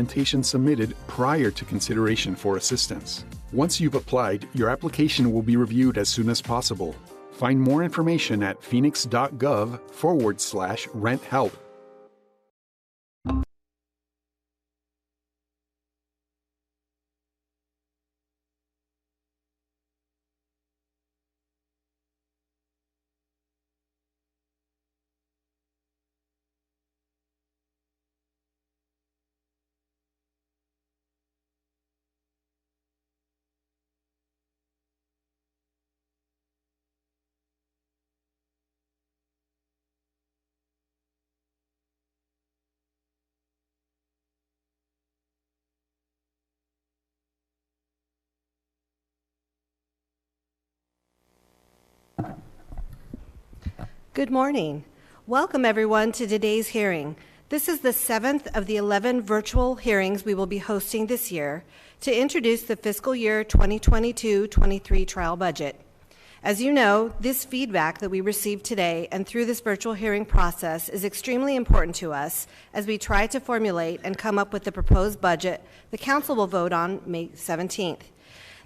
documentation submitted prior to consideration for assistance. Once you've applied, your application will be reviewed as soon as possible. Find more information at Phoenix.gov/rent help. Good morning. Welcome everyone to today's hearing. This is the 7th of the 11 virtual hearings we will be hosting this year to introduce the fiscal year 2022-23 trial budget. As you know, this feedback that we received today and through this virtual hearing process is extremely important to us as we try to formulate and come up with the proposed budget the Council will vote on May 17th.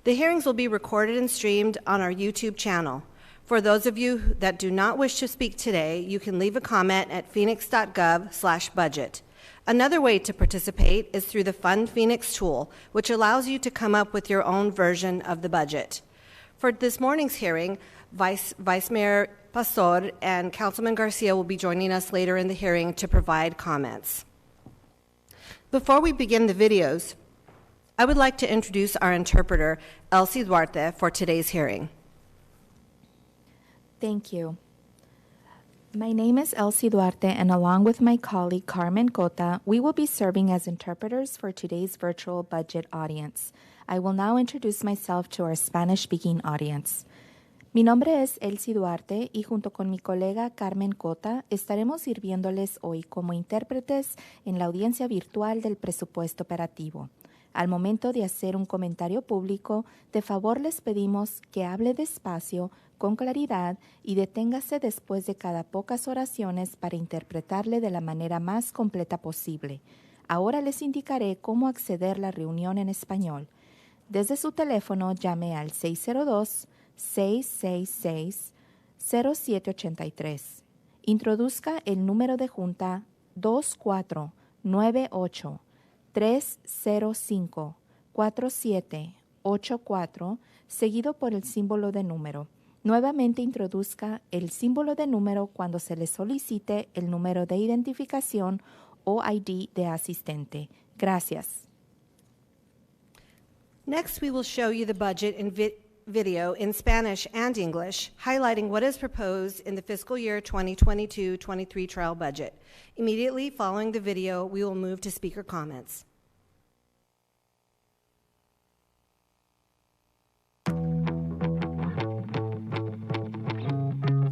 The hearings will be recorded and streamed on our YouTube channel. For those of you that do not wish to speak today, you can leave a comment at Phoenix.gov/budget. Another way to participate is through the Fund Phoenix tool, which allows you to come up with your own version of the budget. For this morning's hearing, Vice Mayor Pastor and Councilman Garcia will be joining us later in the hearing to provide comments. Before we begin the videos, I would like to introduce our interpreter, Elsie Duarte, for today's hearing. Thank you. My name is Elsie Duarte, and along with my colleague Carmen Cota, we will be serving as interpreters for today's virtual budget audience. I will now introduce myself to our Spanish-speaking audience. Mi nombre es Elsie Duarte y junto con mi colega Carmen Cota estaremos sirviéndoles hoy como intérpretes en la audiencia virtual del presupuesto operativo. Al momento de hacer un comentario público, de favor les pedimos que hable despacio, con claridad y deténgase después de cada pocas oraciones para interpretarle de la manera más completa posible. Ahora les indicaré cómo acceder a la reunión en español. Desde su teléfono llame al 602-666-0783. Introduzca el número de junta 2498-305-4784 seguido por el símbolo de número. Nuevamente introduzca el símbolo de número cuando se le solicite el número de identificación o ID de asistente. Gracias. Next, we will show you the budget in video in Spanish and English, highlighting what is proposed in the fiscal year 2022-23 trial budget. Immediately following the video, we will move to speaker comments.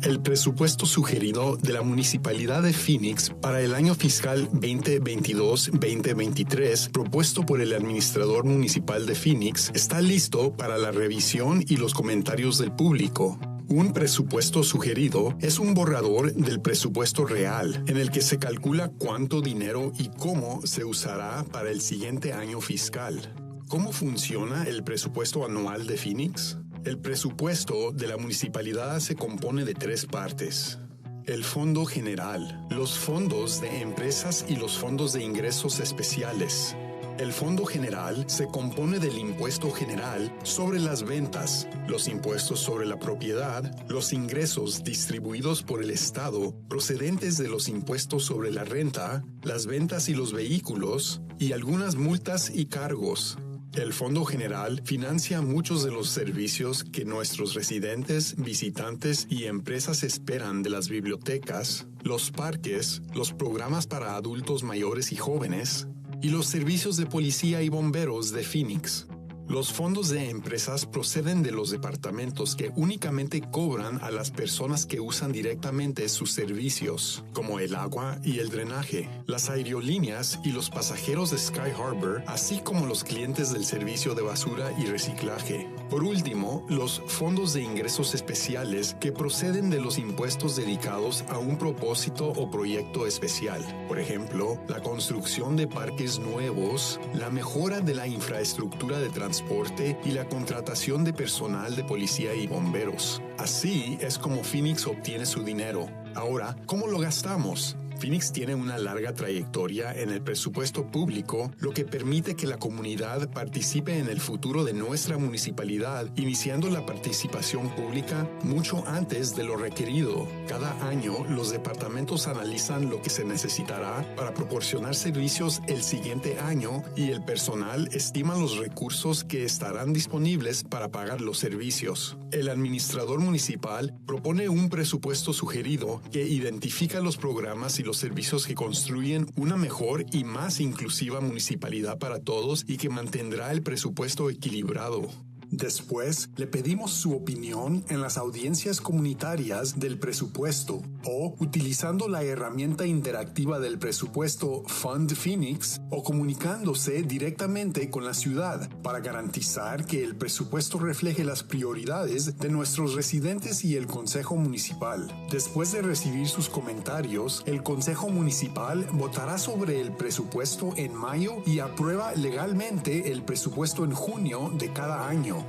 El presupuesto sugerido de la Municipalidad de Phoenix para el año fiscal 2022-2023, propuesto por el administrador municipal de Phoenix, está listo para la revisión y los comentarios del público. Un presupuesto sugerido es un borrador del presupuesto real, en el que se calcula cuánto dinero y cómo se usará para el siguiente año fiscal. ¿Cómo funciona el presupuesto anual de Phoenix? El presupuesto de la municipalidad se compone de 3 partes. El fondo general, los fondos de empresas y los fondos de ingresos especiales. El fondo general se compone del impuesto general sobre las ventas, los impuestos sobre la propiedad, los ingresos distribuidos por el Estado procedentes de los impuestos sobre la renta, las ventas y los vehículos, y algunas multas y cargos. El Fondo General financia muchos de los servicios que nuestros residentes, visitantes y empresas esperan de las bibliotecas, los parques, los programas para adultos mayores y jóvenes, y los servicios de policía y bomberos de Phoenix. Los fondos de empresas proceden de los departamentos que únicamente cobran a las personas que usan directamente sus servicios, como el agua y el drenaje, las aerolíneas y los pasajeros de Sky Harbor, así como los clientes del servicio de basura y reciclaje. Por último, los fondos de ingresos especiales que proceden de los impuestos dedicados a un propósito o proyecto especial. Por ejemplo, la construcción de parques nuevos, la mejora de la infraestructura de transporte y la contratación de personal de policía y bomberos. Así es como Phoenix obtiene su dinero. Ahora, ¿cómo lo gastamos? Phoenix tiene una larga trayectoria en el presupuesto público, lo que permite que la comunidad participe en el futuro de nuestra municipalidad, iniciando la participación pública mucho antes de lo requerido. Cada año, los departamentos analizan lo que se necesitará para proporcionar servicios el siguiente año y el personal estima los recursos que estarán disponibles para pagar los servicios. El administrador municipal propone un presupuesto sugerido que identifica los programas y los servicios que construyen una mejor y más inclusiva municipalidad para todos y que mantendrá el presupuesto equilibrado. Después, le pedimos su opinión en las audiencias comunitarias del presupuesto o utilizando la herramienta interactiva del presupuesto Fund Phoenix o comunicándose directamente con la ciudad para garantizar que el presupuesto refleje las prioridades de nuestros residentes y el Consejo Municipal. Después de recibir sus comentarios, el Consejo Municipal votará sobre el presupuesto en mayo y aprueba legalmente el presupuesto en junio de cada año.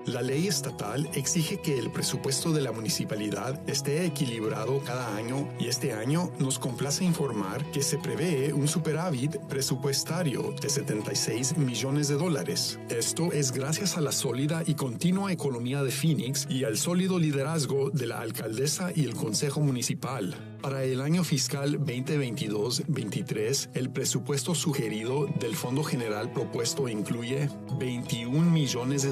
La ley estatal exige que el presupuesto de la municipalidad esté equilibrado cada año y este año nos complace informar que se prevé un superávit presupuestario de $76 millones. Esto es gracias a la sólida y continua economía de Phoenix y al sólido liderazgo de la alcaldesa y el consejo municipal. Para el año fiscal 2022-23, el presupuesto sugerido del Fondo General propuesto incluye $21 millones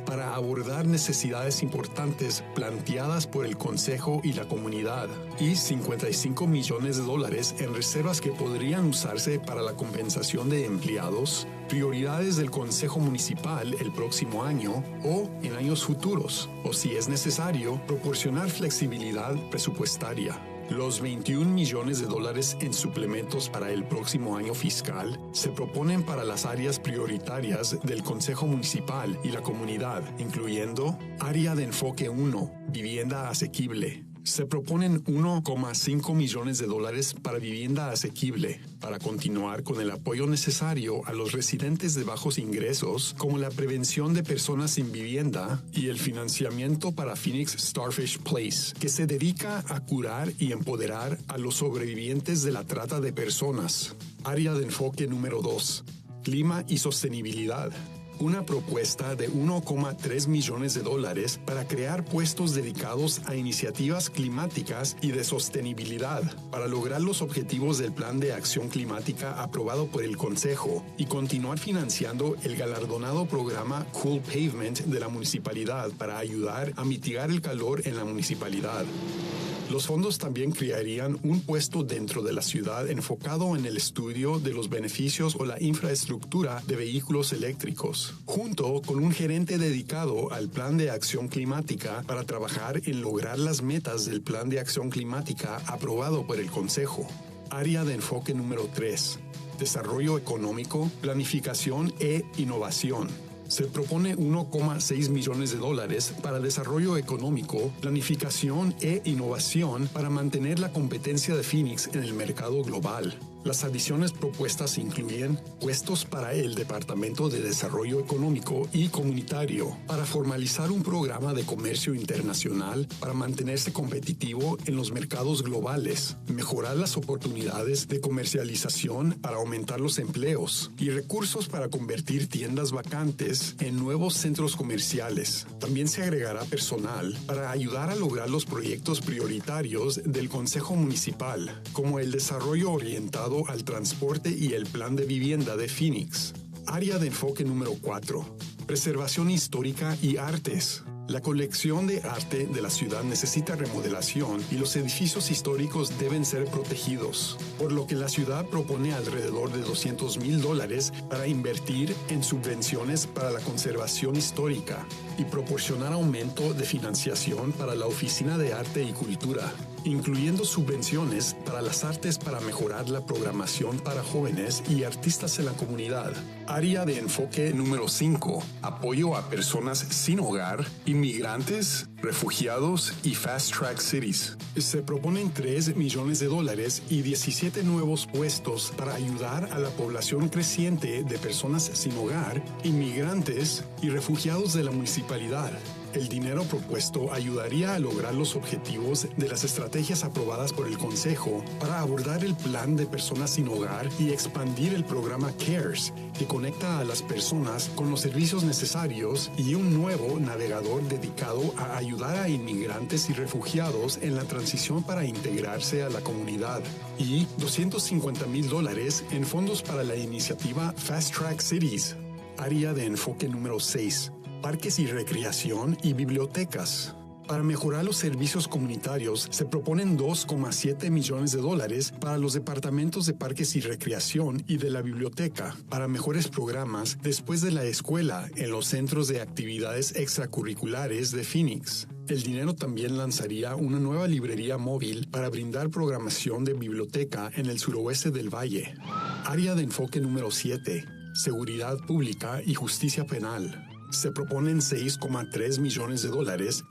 para abordar necesidades importantes planteadas por el Consejo y la comunidad y $55 millones en reservas que podrían usarse para la compensación de empleados, prioridades del Consejo Municipal el próximo año o en años futuros, o si es necesario, proporcionar flexibilidad presupuestaria. Los $21 millones en suplementos para el próximo año fiscal se proponen para las áreas prioritarias del Consejo Municipal y la comunidad, incluyendo Área de Enfoque 1, Vivienda Asequible. Se proponen $1,5 millones para vivienda asequible, para continuar con el apoyo necesario a los residentes de bajos ingresos, como la prevención de personas sin vivienda y el financiamiento para Phoenix Starfish Place, que se dedica a curar y empoderar a los sobrevivientes de la trata de personas. Área de enfoque número 2. Clima y sostenibilidad. Una propuesta de $1,3 millones para crear puestos dedicados a iniciativas climáticas y de sostenibilidad para lograr los objetivos del Plan de Acción Climática aprobado por el Consejo y continuar financiando el galardonado programa Cool Pavement de la municipalidad para ayudar a mitigar el calor en la municipalidad. Los fondos también crearían un puesto dentro de la ciudad enfocado en el estudio de los beneficios o la infraestructura de vehículos eléctricos, junto con un gerente dedicado al Plan de Acción Climática para trabajar en lograr las metas del Plan de Acción Climática aprobado por el Consejo. Área de enfoque número 3. Desarrollo económico, planificación e innovación. Se propone $1,6 millones para desarrollo económico, planificación e innovación para mantener la competencia de Phoenix en el mercado global. Las adiciones propuestas incluyen puestos para el Departamento de Desarrollo Económico y Comunitario para formalizar un programa de comercio internacional para mantenerse competitivo en los mercados globales, mejorar las oportunidades de comercialización para aumentar los empleos y recursos para convertir tiendas vacantes en nuevos centros comerciales. También se agregará personal para ayudar a lograr los proyectos prioritarios del Consejo Municipal, como el desarrollo orientado al transporte y el plan de vivienda de Phoenix. Área de enfoque número 4. Preservación histórica y artes. La colección de arte de la ciudad necesita remodelación y los edificios históricos deben ser protegidos, por lo que la ciudad propone alrededor de $200,000 para invertir en subvenciones para la conservación histórica y proporcionar aumento de financiación para la Oficina de Arte y Cultura, incluyendo subvenciones para las artes para mejorar la programación para jóvenes y artistas en la comunidad. Área de enfoque número 5. Apoyo a personas sin hogar, inmigrantes, refugiados y Fast Track Cities. Se proponen $3 millones y 17 nuevos puestos para ayudar a la población creciente de personas sin hogar, inmigrantes y refugiados de la municipalidad. El dinero propuesto ayudaría a lograr los objetivos de las estrategias aprobadas por el Consejo para abordar el plan de personas sin hogar y expandir el programa CARES, que conecta a las personas con los servicios necesarios, y un nuevo navegador dedicado a ayudar a inmigrantes y refugiados en la transición para integrarse a la comunidad, y $250,000 en fondos para la iniciativa Fast Track Cities. Área de enfoque número 6. Parques y recreación y bibliotecas. Para mejorar los servicios comunitarios, se proponen $2,7 millones para los departamentos de parques y recreación y de la biblioteca, para mejores programas después de la escuela en los centros de actividades extracurriculares de Phoenix. El dinero también lanzaría una nueva librería móvil para brindar programación de biblioteca en el suroeste del valle. Área de enfoque número 7. Seguridad pública y justicia penal. Se proponen $6,3 millones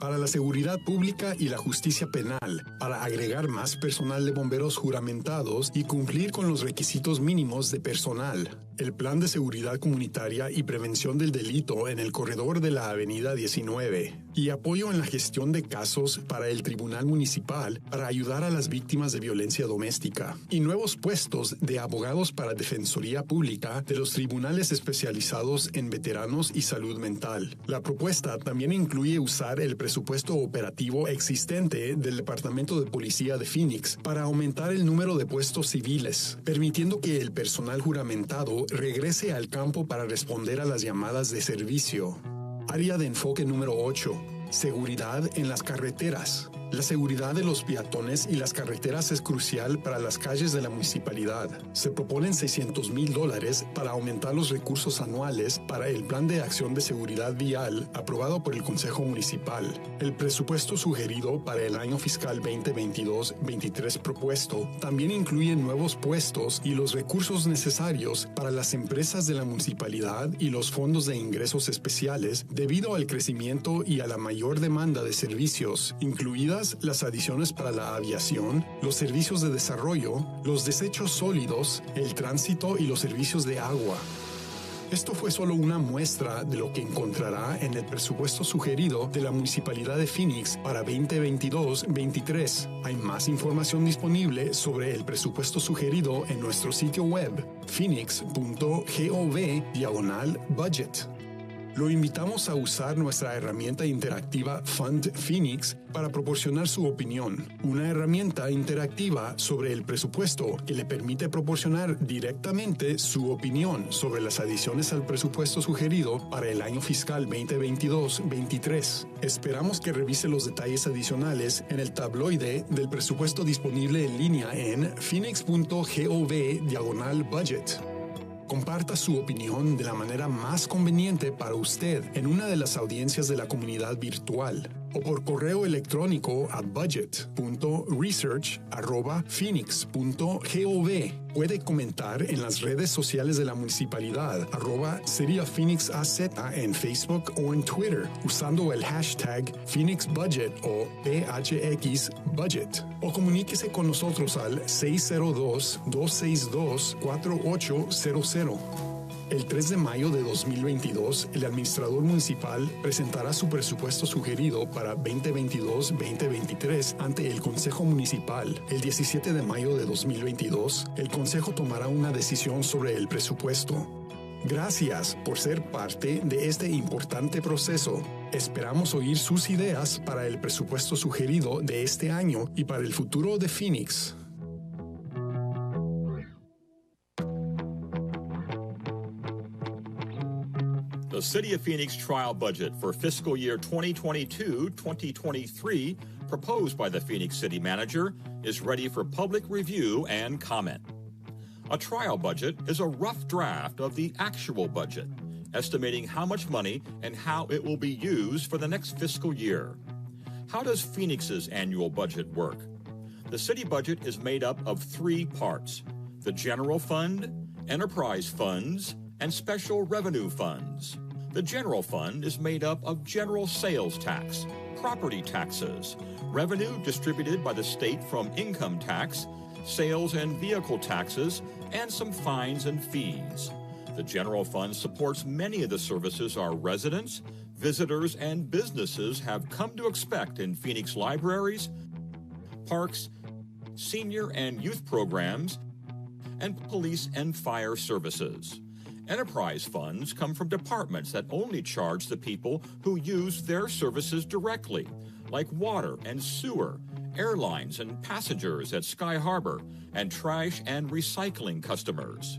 para la seguridad pública y la justicia penal, para agregar más personal de bomberos juramentados y cumplir con los requisitos mínimos de personal. El plan de seguridad comunitaria y prevención del delito en el corredor de la Avenida 19, y apoyo en la gestión de casos para el Tribunal Municipal para ayudar a las víctimas de violencia doméstica, y nuevos puestos de abogados para Defensoría Pública de los tribunales especializados en veteranos y salud mental. La propuesta también incluye usar el presupuesto operativo existente del Departamento de Policía de Phoenix para aumentar el número de puestos civiles, permitiendo que el personal juramentado regrese al campo para responder a las llamadas de servicio. Área de enfoque número 8. Seguridad en las carreteras. La seguridad de los peatones y las carreteras es crucial para las calles de la municipalidad. Se proponen $600,000 para aumentar los recursos anuales para el Plan de Acción de Seguridad Vial aprobado por el Consejo Municipal. El presupuesto sugerido para el año fiscal 2022-23 propuesto también incluye nuevos puestos y los recursos necesarios para las empresas de la municipalidad y los fondos de ingresos especiales debido al crecimiento y a la mayor demanda de servicios, incluidas las adiciones para la aviación, los servicios de desarrollo, los desechos sólidos, el tránsito y los servicios de agua. Esto fue solo una muestra de lo que encontrará en el presupuesto sugerido de la Municipalidad de Phoenix para 2022-23. Hay más información disponible sobre el presupuesto sugerido en nuestro sitio web, Phoenix.gov/budget. Lo invitamos a usar nuestra herramienta interactiva Fund Phoenix para proporcionar su opinión, una herramienta interactiva sobre el presupuesto que le permite proporcionar directamente su opinión sobre las adiciones al presupuesto sugerido para el año fiscal 2022-23. Esperamos que revise los detalles adicionales en el tabloide del presupuesto disponible en línea en Phoenix.gov/budget. Comparta su opinión de la manera más conveniente para usted en una de las audiencias de la comunidad virtual o por correo electrónico a budget.research@phoenix.gov. Puede comentar en las redes sociales de la municipalidad @CityofPhoenixAZ en Facebook o en Twitter usando el hashtag PhoenixBudget o PHXBudget. O comuníquese con nosotros al 602-262-4800. El 3 de mayo de 2022, el administrador municipal presentará su presupuesto sugerido para 2022-2023 ante el Consejo Municipal. El 17 de mayo de 2022, el Consejo tomará una decisión sobre el presupuesto. Gracias por ser parte de este importante proceso. Esperamos oír sus ideas para el presupuesto sugerido de este año y para el futuro de Phoenix. The City of Phoenix trial budget for fiscal year 2022-2023, proposed by the Phoenix City Manager, is ready for public review and comment. A trial budget is a rough draft of the actual budget, estimating how much money and how it will be used for the next fiscal year. How does Phoenix's annual budget work? The city budget is made up of three parts: the general fund, enterprise funds, and special revenue funds. The general fund is made up of general sales tax, property taxes, revenue distributed by the state from income tax, sales and vehicle taxes, and some fines and fees. The general fund supports many of the services our residents, visitors, and businesses have come to expect in Phoenix libraries, parks, senior and youth programs, and police and fire services. Enterprise funds come from departments that only charge the people who use their services directly, like water and sewer, airlines and passengers at Sky Harbor, and trash and recycling customers.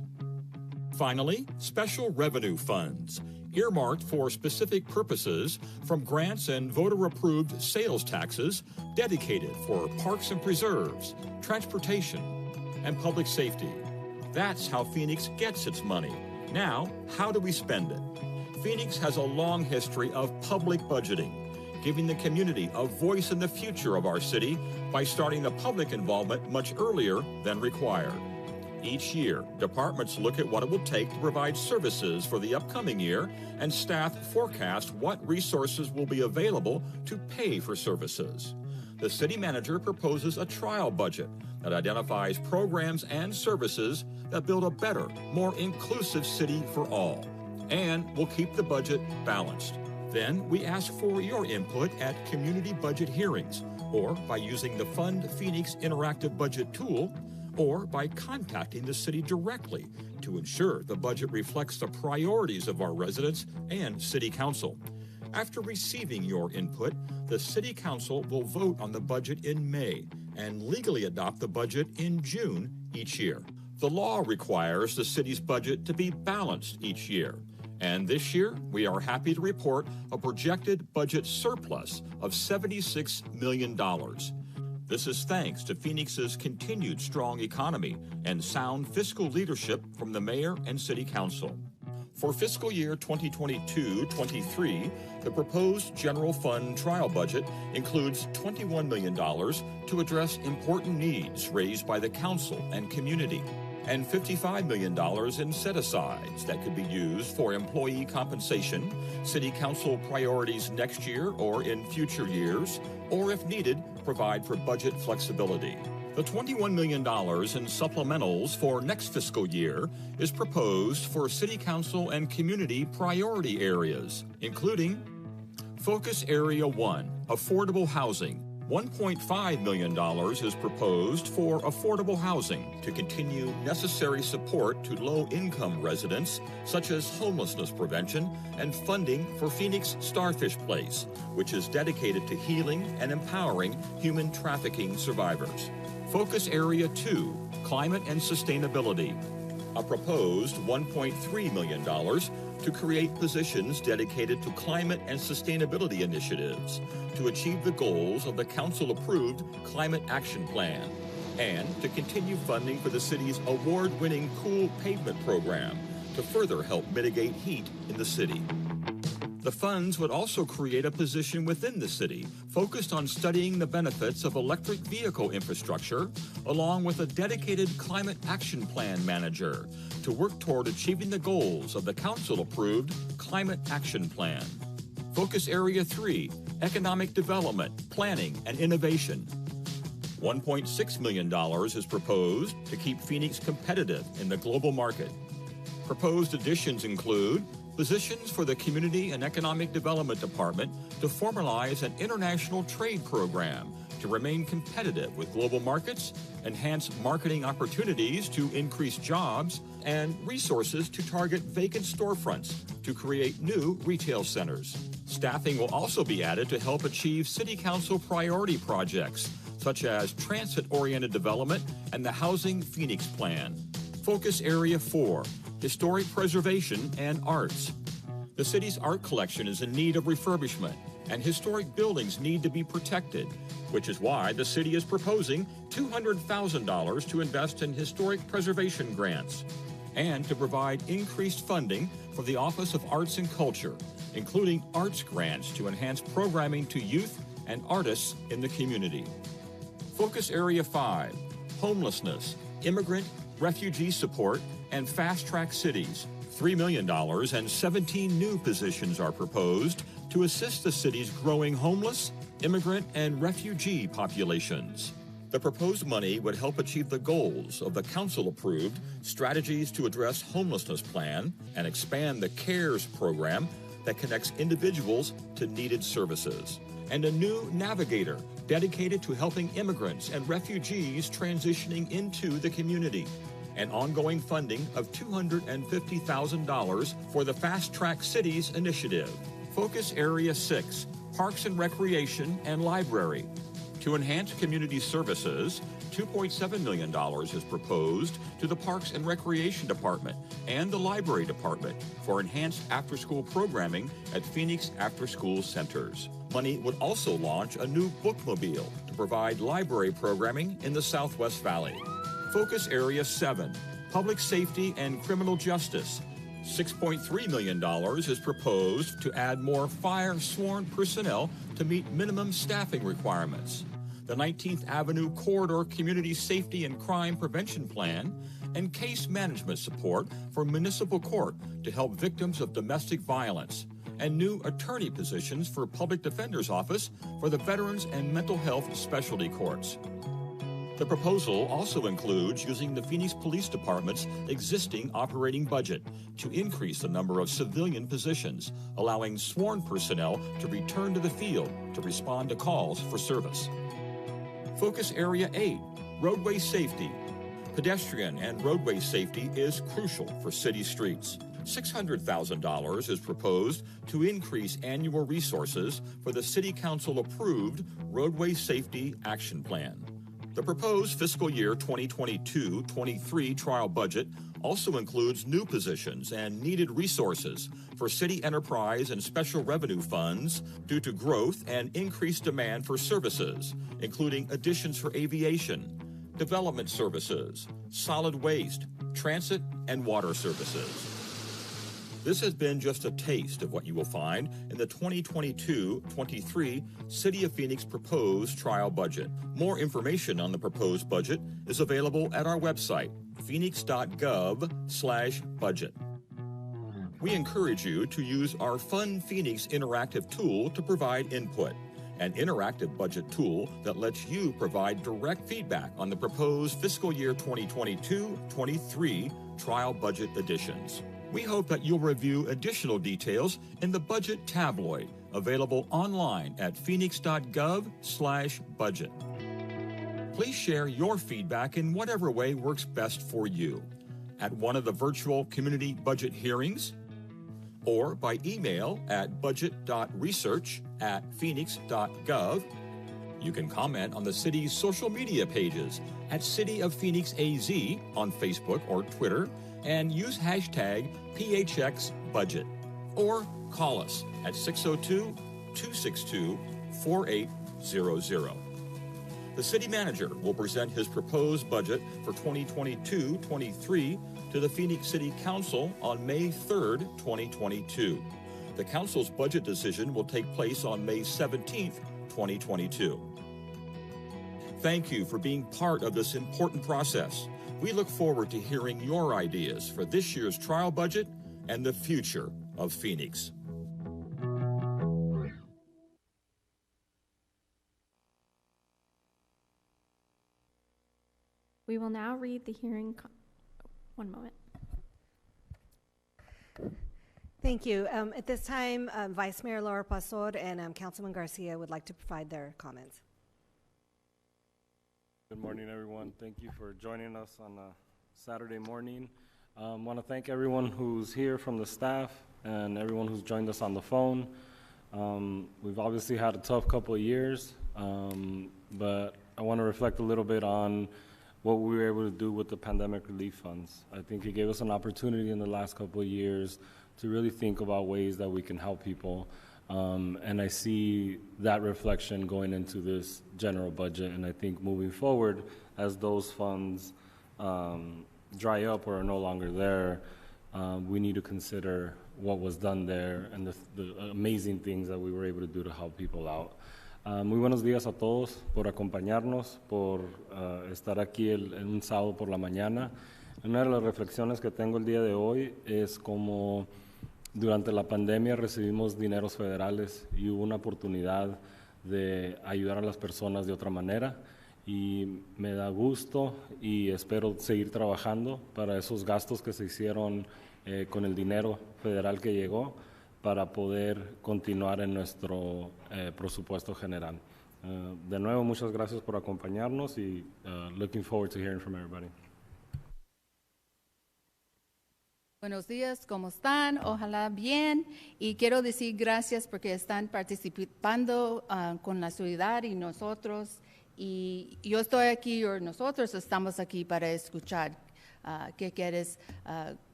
Finally, special revenue funds, earmarked for specific purposes, from grants and voter-approved sales taxes dedicated for parks and preserves, transportation, and public safety. That's how Phoenix gets its money. Now, how do we spend it? Phoenix has a long history of public budgeting, giving the community a voice in the future of our city by starting the public involvement much earlier than required. Each year, departments look at what it will take to provide services for the upcoming year, and staff forecast what resources will be available to pay for services. The city manager proposes a trial budget that identifies programs and services that build a better, more inclusive city for all, and will keep the budget balanced. Then we ask for your input at community budget hearings, or by using the Fund Phoenix Interactive Budget Tool, or by contacting the city directly to ensure the budget reflects the priorities of our residents and City Council. After receiving your input, the City Council will vote on the budget in May and legally adopt the budget in June each year. The law requires the city's budget to be balanced each year, and this year we are happy to report a projected budget surplus of $76 million. This is thanks to Phoenix's continued strong economy and sound fiscal leadership from the mayor and city council. For fiscal year 2022-23, the proposed general fund trial budget includes $21 million to address important needs raised by the council and community, and $55 million in set-asides that could be used for employee compensation, city council priorities next year or in future years, or if needed, provide for budget flexibility. The $21 million in supplementals for next fiscal year is proposed for City Council and community priority areas, including Focus Area 1, Affordable Housing. $1.5 million is proposed for affordable housing to continue necessary support to low-income residents, such as homelessness prevention and funding for Phoenix Starfish Place, which is dedicated to healing and empowering human trafficking survivors. Focus Area 2, Climate and Sustainability. A proposed $1.3 million to create positions dedicated to climate and sustainability initiatives to achieve the goals of the council-approved Climate Action Plan, and to continue funding for the city's award-winning Cool Pavement program to further help mitigate heat in the city. The funds would also create a position within the city focused on studying the benefits of electric vehicle infrastructure, along with a dedicated Climate Action Plan manager to work toward achieving the goals of the council-approved Climate Action Plan. Focus Area 3, Economic Development, Planning, and Innovation. $1.6 million is proposed to keep Phoenix competitive in the global market. Proposed additions include positions for the Community and Economic Development Department to formalize an international trade program to remain competitive with global markets, enhance marketing opportunities to increase jobs, and resources to target vacant storefronts to create new retail centers. Staffing will also be added to help achieve City Council priority projects, such as transit-oriented development and the Housing Phoenix Plan. Focus Area 4, Historic Preservation and Arts. The city's art collection is in need of refurbishment, and historic buildings need to be protected, which is why the city is proposing $200,000 to invest in historic preservation grants and to provide increased funding for the Office of Arts and Culture, including arts grants to enhance programming to youth and artists in the community. Focus Area 5, homelessness, immigrant, refugee support, and fast-track cities. $3 million and 17 new positions are proposed to assist the city's growing homeless, immigrant, and refugee populations. The proposed money would help achieve the goals of the council-approved Strategies to Address Homelessness Plan and expand the CARES program that connects individuals to needed services, and a new navigator dedicated to helping immigrants and refugees transitioning into the community, and ongoing funding of $250,000 for the Fast Track Cities initiative. Focus Area 6, Parks and Recreation and Library. To enhance community services, $2.7 million is proposed to the Parks and Recreation Department and the Library Department for enhanced after-school programming at Phoenix after-school centers. Money would also launch a new bookmobile to provide library programming in the Southwest Valley. Focus Area 7, Public Safety and Criminal Justice. $6.3 million is proposed to add more fire sworn personnel to meet minimum staffing requirements. The 19th Avenue Corridor Community Safety and Crime Prevention Plan, and case management support for municipal court to help victims of domestic violence, and new attorney positions for Public Defender's Office for the Veterans and Mental Health Specialty Courts. The proposal also includes using the Phoenix Police Department's existing operating budget to increase the number of civilian positions, allowing sworn personnel to return to the field to respond to calls for service. Focus Area 8, Roadway Safety. Pedestrian and roadway safety is crucial for city streets. $600,000 is proposed to increase annual resources for the City Council-approved Roadway Safety Action Plan. The proposed fiscal year 2022-23 trial budget also includes new positions and needed resources for city enterprise and special revenue funds due to growth and increased demand for services, including additions for aviation, development services, solid waste, transit, and water services. This has been just a taste of what you will find in the 2022-23 City of Phoenix proposed trial budget. More information on the proposed budget is available at our website, Phoenix.gov/budget. We encourage you to use our Fun Phoenix interactive tool to provide input, an interactive budget tool that lets you provide direct feedback on the proposed fiscal year 2022-23 trial budget additions. We hope that you'll review additional details in the Budget Tabloid, available online at Phoenix.gov/budget. Please share your feedback in whatever way works best for you, at one of the virtual community budget hearings, or by email at budget.research@phoenix.gov. You can comment on the city's social media pages at CityofPhoenixAZ on Facebook or Twitter, and use hashtag PHXBudget, or call us at 602-262-4800. The city manager will present his proposed budget for 2022-23 to the Phoenix City Council on May 3rd, 2022. The council's budget decision will take place on May 17th, 2022. Thank you for being part of this important process. We look forward to hearing your ideas for this year's trial budget and the future of Phoenix. We will now read the hearing. One moment. Thank you. At this time, Vice Mayor Laura Pastor and Councilman Garcia would like to provide their comments. Good morning, everyone. Thank you for joining us on a Saturday morning. I want to thank everyone who's here from the staff and everyone who's joined us on the phone. We've obviously had a tough couple of years, but I want to reflect a little bit on what we were able to do with the pandemic relief funds. I think it gave us an opportunity in the last couple of years to really think about ways that we can help people. And I see that reflection going into this general budget. And I think moving forward, as those funds dry up or are no longer there, we need to consider what was done there and the amazing things that we were able to do to help people out. Muy buenos días a todos por acompañarnos, por estar aquí en un sábado por la mañana. Una de las reflexiones que tengo el día de hoy es como durante la pandemia recibimos dineros federales y hubo una oportunidad de ayudar a las personas de otra manera, y me da gusto y espero seguir trabajando para esos gastos que se hicieron con el dinero federal que llegó, para poder continuar en nuestro presupuesto general. De nuevo, muchas gracias por acompañarnos y looking forward to hearing from everybody. Buenos días, ¿cómo están? Ojalá bien. Y quiero decir gracias porque están participando con la ciudad y nosotros. Y yo estoy aquí, o nosotros estamos aquí para escuchar qué quieres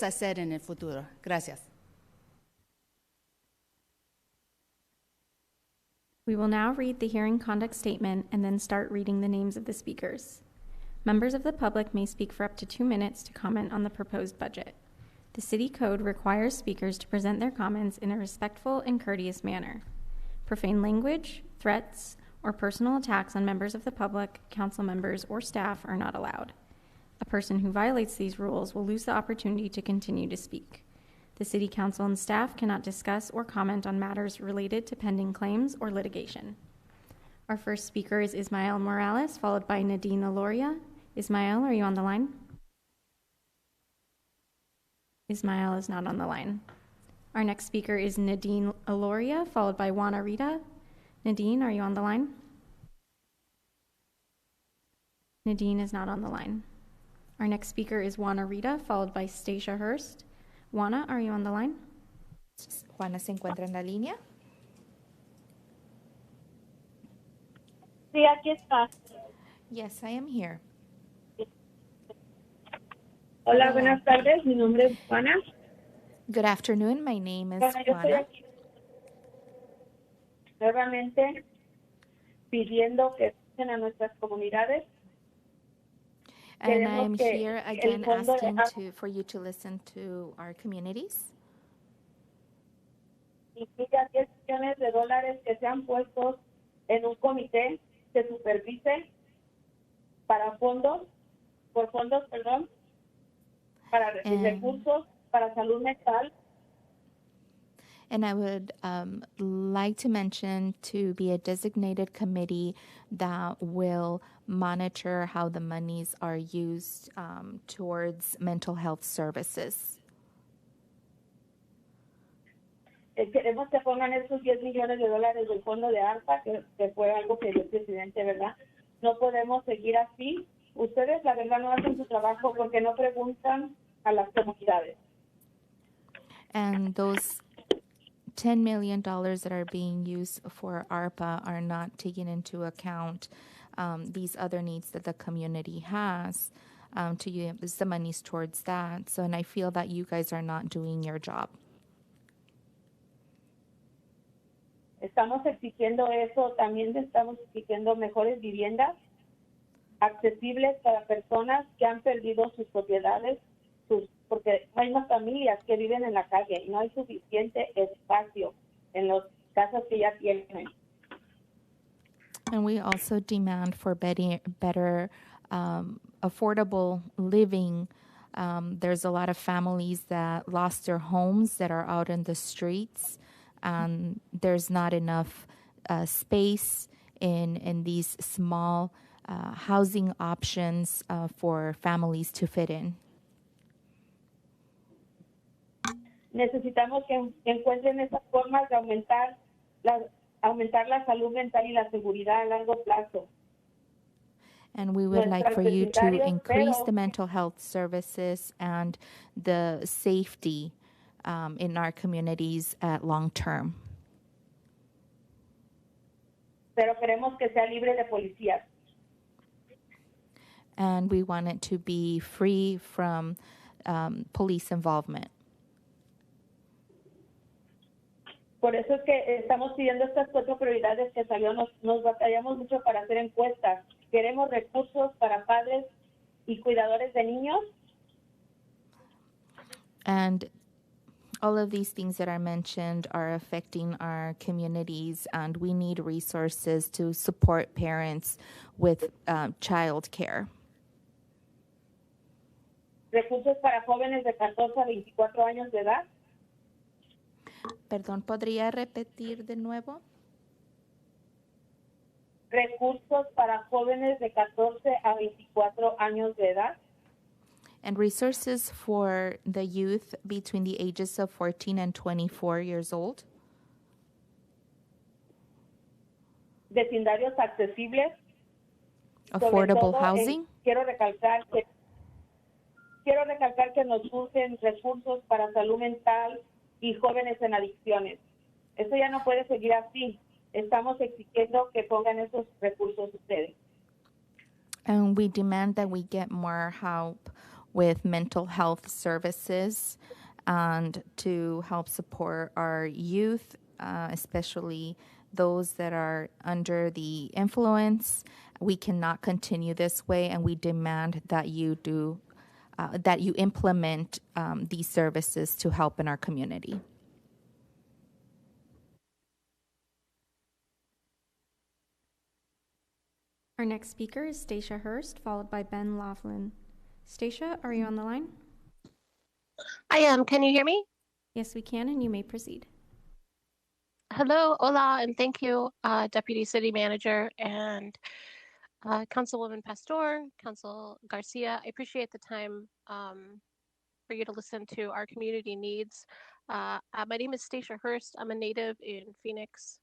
hacer en el futuro. Gracias. We will now read the hearing conduct statement and then start reading the names of the speakers. Members of the public may speak for up to 2 minutes to comment on the proposed budget. The City Code requires speakers to present their comments in a respectful and courteous manner. Profane language, threats, or personal attacks on members of the public, council members, or staff are not allowed. A person who violates these rules will lose the opportunity to continue to speak. The City Council and staff cannot discuss or comment on matters related to pending claims or litigation. Our first speaker is Ismael Morales, followed by Nadine Aloria. Ismael, are you on the line? Ismael is not on the line. Our next speaker is Nadine Aloria, followed by Juana Rita. Nadine, are you on the line? Nadine is not on the line. Our next speaker is Juana Rita, followed by Stacia Hurst. Juana, are you on the line? Juana se encuentra en la línea. Sí, aquí está. Yes, I am here. Hola, buenas tardes. Mi nombre es Juana. Good afternoon. My name is Bueno, yo estoy Juana. aquí nuevamente pidiendo que escuchen a nuestras comunidades. And Queremos I'm que here el again fondo asking for you to listen to our communities. implica $10 millones que sean puestos en un comité que supervise para fondos, para recursos para salud mental. And I would like to mention to be a designated committee that will monitor how the monies are used towards mental health services. Queremos que pongan esos $10 millones del fondo de ARPA, que fue algo que dio el presidente, ¿verdad? No podemos seguir así. Ustedes, la verdad, no hacen su trabajo porque no preguntan a las comunidades. And those $10 million that are being used for ARPA are not taking into account these other needs that the community has to use the monies towards that. So, and I feel that you guys are not doing your job. Estamos exigiendo eso, también estamos exigiendo mejores viviendas accesibles para personas que han perdido sus propiedades, porque hay unas familias que viven en la calle y no hay suficiente espacio en las casas que ya tienen. And we also demand for better affordable living. There's a lot of families that lost their homes that are out in the streets, and there's not enough space in these small housing options for families to fit in. Necesitamos que encuentren esas formas de aumentar la salud mental y la seguridad a largo plazo. And we would like for you to increase the mental health services and the safety in our communities at long term. Pero queremos que sea libre de policías. and we want it to be free from police involvement. Por eso es que estamos pidiendo estas 4 prioridades que salió. Nos batallamos mucho para hacer encuestas. Queremos recursos para padres y cuidadores de niños. And all of these things that I mentioned are affecting our communities, and we need resources to support parents with child care. Recursos para jóvenes de 14 a 24 años de edad. Perdón, ¿podría repetir de nuevo? Recursos para jóvenes de 14 a 24 años de edad. And resources for the youth between the ages of 14 and 24 years old. Vecindarios accesibles. Affordable housing. Quiero recalcar que nos surgen recursos para salud mental y jóvenes en adicciones. Eso ya no puede seguir así. Estamos exigiendo que pongan esos recursos ustedes. And we demand that we get more help with mental health services and to help support our youth, especially those that are under the influence. We cannot continue this way, and we demand that you implement these services to help in our community. Our next speaker is Stacia Hurst, followed by Ben Laughlin. Stacia, are you on the line? I am. Can you hear me? Yes, we can, and you may proceed. Hello, hola, and thank you, Deputy City Manager and Councilwoman Pastor, Council Garcia. I appreciate the time for you to listen to our community needs. My name is Stacia Hurst. I'm a native in Phoenix.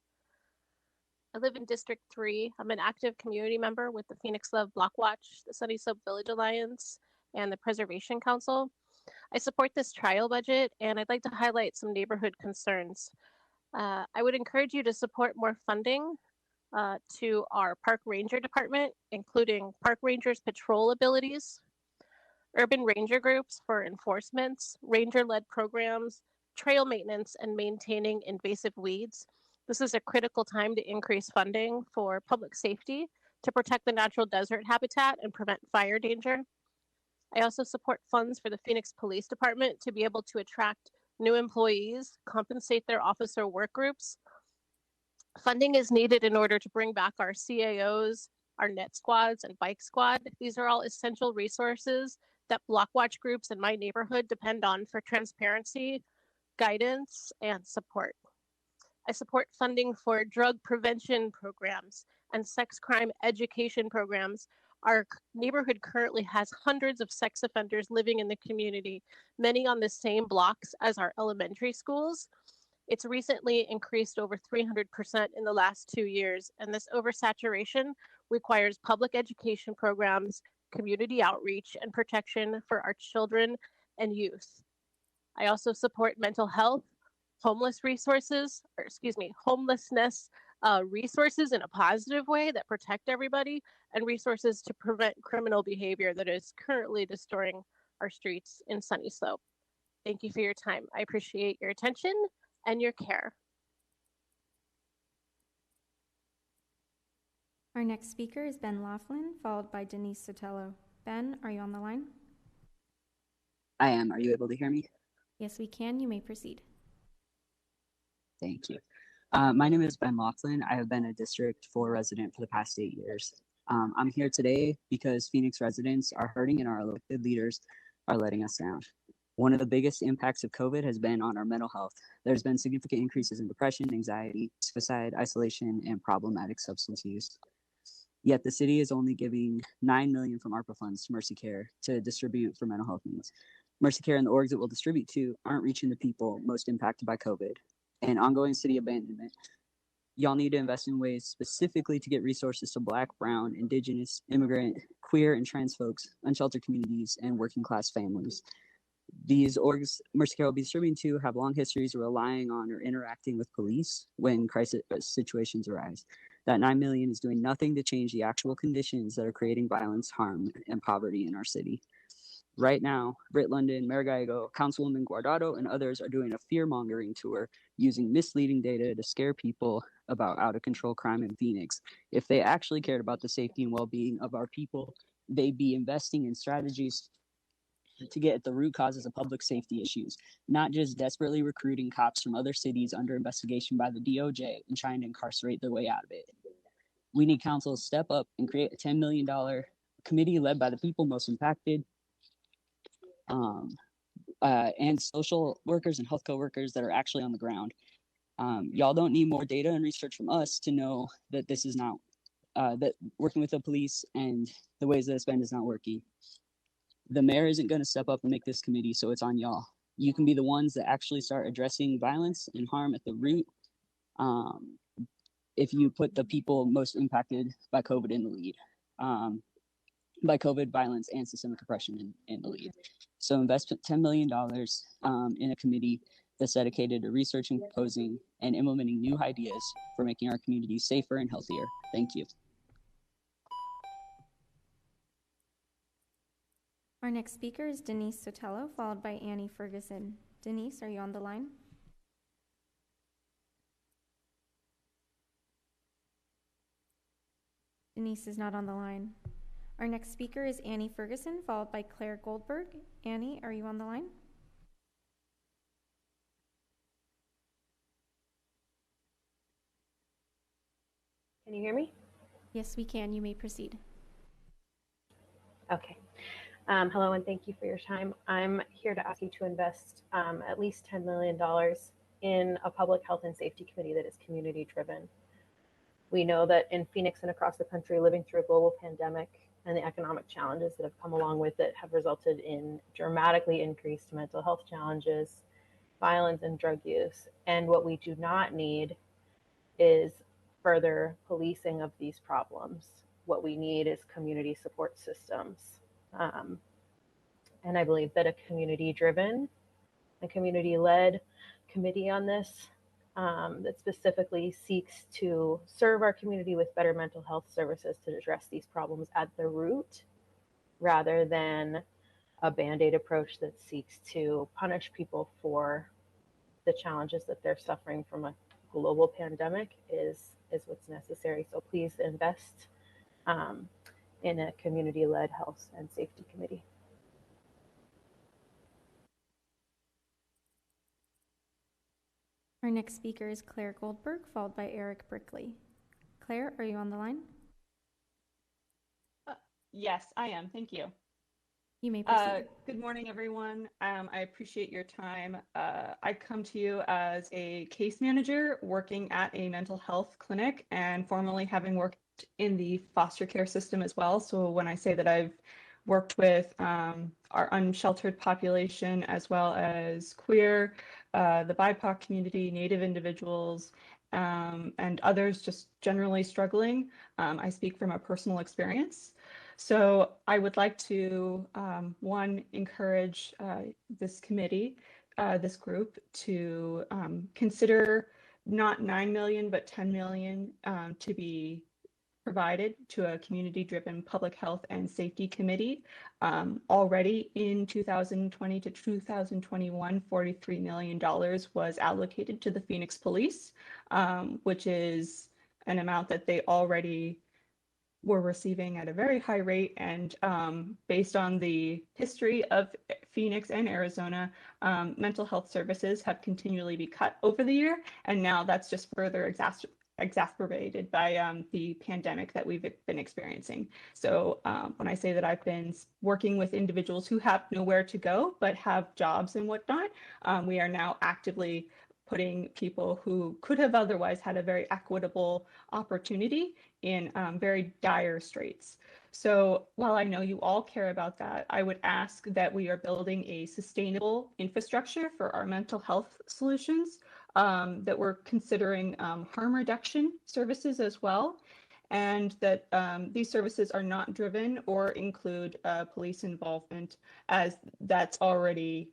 I live in District 3. I'm an active community member with the Phoenix Love Block Watch, the Sunny Slope Village Alliance, and the Preservation Council. I support this trial budget, and I'd like to highlight some neighborhood concerns. I would encourage you to support more funding to our Park Ranger Department, including Park Rangers patrol abilities, urban ranger groups for enforcements, ranger-led programs, trail maintenance, and maintaining invasive weeds. This is a critical time to increase funding for public safety to protect the natural desert habitat and prevent fire danger. I also support funds for the Phoenix Police Department to be able to attract new employees, compensate their officer work groups. Funding is needed in order to bring back our CAOs, our net squads, and bike squad. These are all essential resources that block watch groups in my neighborhood depend on for transparency, guidance, and support. I support funding for drug prevention programs and sex crime education programs. Our neighborhood currently has hundreds of sex offenders living in the community, many on the same blocks as our elementary schools. It's recently increased over 300% in the last 2 years, and this oversaturation requires public education programs, community outreach, and protection for our children and youth. I also support mental health, homelessness resources in a positive way that protect everybody, and resources to prevent criminal behavior that is currently destroying our streets in Sunny Slope. Thank you for your time. I appreciate your attention and your care. Our next speaker is Ben Laughlin, followed by Denise Sotelo. Ben, are you on the line? I am. Are you able to hear me? Yes, we can. You may proceed. Thank you. My name is Ben Laughlin. I have been a District 4 resident for the past 8 years. I'm here today because Phoenix residents are hurting and our elected leaders are letting us down. One of the biggest impacts of COVID has been on our mental health. There's been significant increases in depression, anxiety, suicide, isolation, and problematic substance use. Yet the city is only giving $9 million from ARPA funds to Mercy Care to distribute for mental health needs. Mercy Care and the orgs it will distribute to aren't reaching the people most impacted by COVID. And ongoing city abandonment. Y'all need to invest in ways specifically to get resources to Black, Brown, Indigenous, immigrant, queer, and trans folks, unsheltered communities, and working class families. These orgs Mercy Care will be distributing to have long histories of relying on or interacting with police when crisis situations arise. That $9 million is doing nothing to change the actual conditions that are creating violence, harm, and poverty in our city. Right now, Britt London, Mayor Gallego, Councilwoman Guardado, and others are doing a fear-mongering tour using misleading data to scare people about out-of-control crime in Phoenix. If they actually cared about the safety and well-being of our people, they'd be investing in strategies to get at the root causes of public safety issues, not just desperately recruiting cops from other cities under investigation by the DOJ and trying to incarcerate their way out of it. We need council to step up and create a $10 million committee led by the people most impacted, and social workers and healthcare workers that are actually on the ground. Y'all don't need more data and research from us to know that this is not, that working with the police and the ways that it's been is not working. The mayor isn't going to step up and make this committee, so it's on y'all. You can be the ones that actually start addressing violence and harm at the root, if you put the people most impacted by COVID in the lead. By COVID, violence, and systemic oppression in the lead. So invest $10 million in a committee that's dedicated to researching, proposing, and implementing new ideas for making our community safer and healthier. Thank you. Our next speaker is Denise Sotelo, followed by Annie Ferguson. Denise, are you on the line? Denise is not on the line. Our next speaker is Annie Ferguson, followed by Claire Goldberg. Annie, are you on the line? Can you hear me? Yes, we can. You may proceed. Okay. Hello, and thank you for your time. I'm here to ask you to invest at least $10 million in a public health and safety committee that is community driven. We know that in Phoenix and across the country, living through a global pandemic and the economic challenges that have come along with it have resulted in dramatically increased mental health challenges, violence, and drug use. And what we do not need is further policing of these problems. What we need is community support systems. And I believe that a community-driven and community-led committee on this that specifically seeks to serve our community with better mental health services to address these problems at the root, rather than a Band-Aid approach that seeks to punish people for the challenges that they're suffering from a global pandemic is what's necessary. So please invest in a community-led health and safety committee. Our next speaker is Claire Goldberg, followed by Eric Brickley. Claire, are you on the line? Yes, I am. Thank you. You may proceed. Good morning, everyone. I appreciate your time. I come to you as a case manager working at a mental health clinic and formerly having worked in the foster care system as well. So when I say that I've worked with our unsheltered population as well as queer, the BIPOC community, Native individuals, and others just generally struggling, I speak from a personal experience. So I would like to, one, encourage this committee, this group, to consider not 9 million, but 10 million to be provided to a community-driven public health and safety committee. Already in 2020 to 2021, $43 million was allocated to the Phoenix Police, which is an amount that they already were receiving at a very high rate. And based on the history of Phoenix and Arizona, mental health services have continually been cut over the year. And now that's just further exacerbated by the pandemic that we've been experiencing. So when I say that I've been working with individuals who have nowhere to go, but have jobs and whatnot, we are now actively putting people who could have otherwise had a very equitable opportunity in very dire straits. So while I know you all care about that, I would ask that we are building a sustainable infrastructure for our mental health solutions, that we're considering harm reduction services as well, and that these services are not driven or include police involvement, as that's already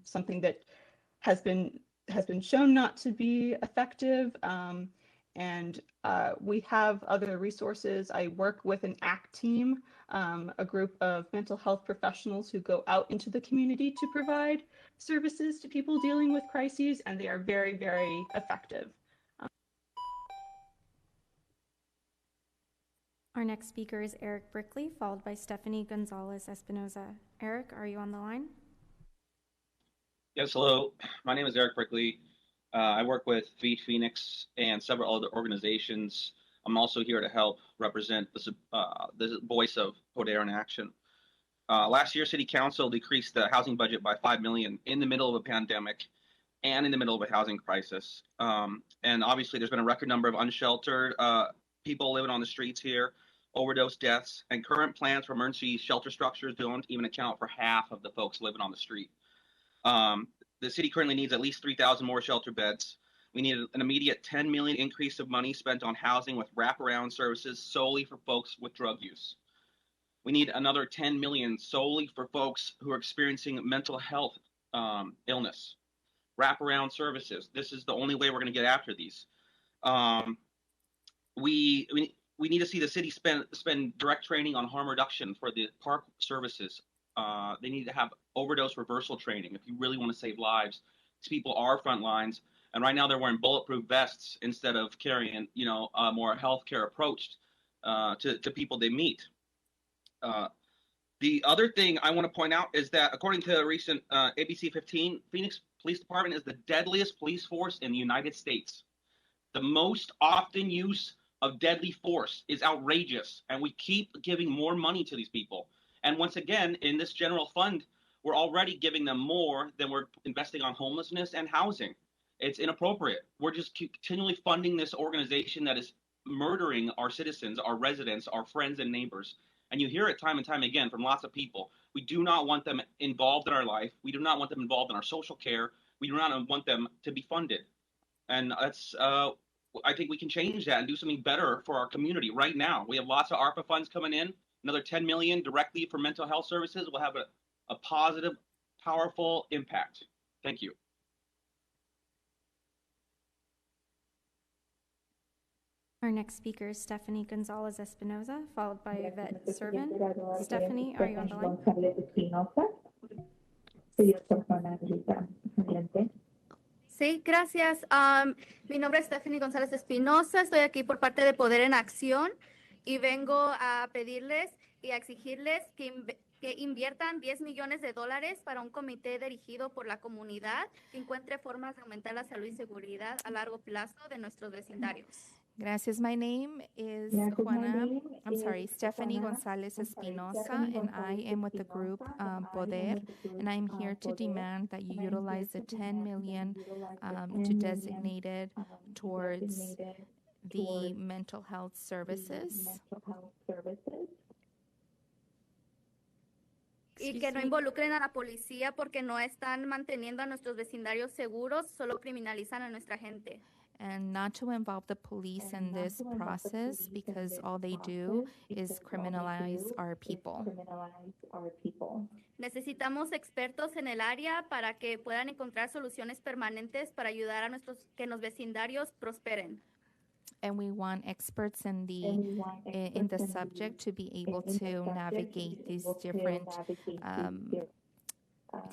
something that has been shown not to be effective, And we have other resources. I work with an ACT team, a group of mental health professionals who go out into the community to provide services to people dealing with crises, and they are very, very effective. Our next speaker is Eric Brickley, followed by Stephanie Gonzalez Espinoza. Eric, are you on the line? Yes, hello. My name is Eric Brickley. I work with Feed Phoenix and several other organizations. I'm also here to help represent the voice of Poder in Action. Last year, City Council decreased the housing budget by $5 million in the middle of a pandemic and in the middle of a housing crisis. And obviously, there's been a record number of unsheltered people living on the streets here, overdose deaths, and current plans for emergency shelter structures don't even account for half of the folks living on the street. The city currently needs at least 3,000 more shelter beds. We need an immediate $10 million increase of money spent on housing with wraparound services solely for folks with drug use. We need another $10 million solely for folks who are experiencing mental health illness. Wraparound services. This is the only way we're going to get after these. We need to see the city spend direct training on harm reduction for the park services. They need to have overdose reversal training if you really want to save lives. These people are front lines, and right now they're wearing bulletproof vests instead of carrying, a more healthcare approach to people they meet. The other thing I want to point out is that according to a recent ABC 15, Phoenix Police Department is the deadliest police force in the United States. The most often use of deadly force is outrageous, and we keep giving more money to these people. And once again, in this general fund, we're already giving them more than we're investing on homelessness and housing. It's inappropriate. We're just continually funding this organization that is murdering our citizens, our residents, our friends and neighbors. And you hear it time and time again from lots of people. We do not want them involved in our life. We do not want them involved in our social care. We do not want them to be funded. And that's, I think we can change that and do something better for our community right now. We have lots of ARPA funds coming in. Another $10 million directly for mental health services will have a positive, powerful impact. Thank you. Our next speaker is Stephanie Gonzalez Espinoza, followed by Yvette Servin. Stephanie, are you on the line? Sí, gracias. Mi nombre es Stephanie González Espinosa. Estoy aquí por parte de Poder en Acción y vengo a pedirles y a exigirles que inviertan $10 millones para un comité dirigido por la comunidad que encuentre formas de aumentar la salud y seguridad a largo plazo de nuestros vecindarios. Gracias. My name is Stephanie Gonzalez Espinosa, and I am with the group Poder, and I'm here to demand that you utilize the $10 million to designate it towards the mental health services. Y que no involucren a la policía porque no están manteniendo a nuestros vecindarios seguros, solo criminalizan a nuestra gente. And not to involve the police in this process because all they do is criminalize our people. Necesitamos expertos en el área para que puedan encontrar soluciones permanentes para ayudar a que los vecindarios prosperen. And we want experts in the subject to be able to navigate these different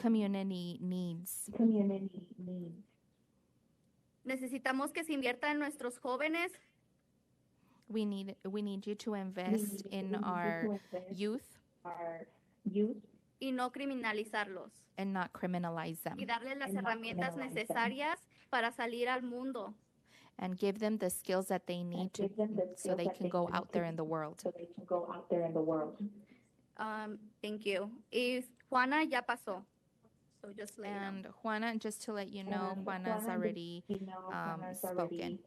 community needs. Necesitamos que se invierta en nuestros jóvenes. We need you to invest in our youth. Y no criminalizarlos. And not criminalize them. Y darles las herramientas necesarias para salir al mundo. And give them the skills that they need so they can go out there in the world. Thank you. Y Juana ya pasó. So just and Juana, just to let you know, Juana's already spoken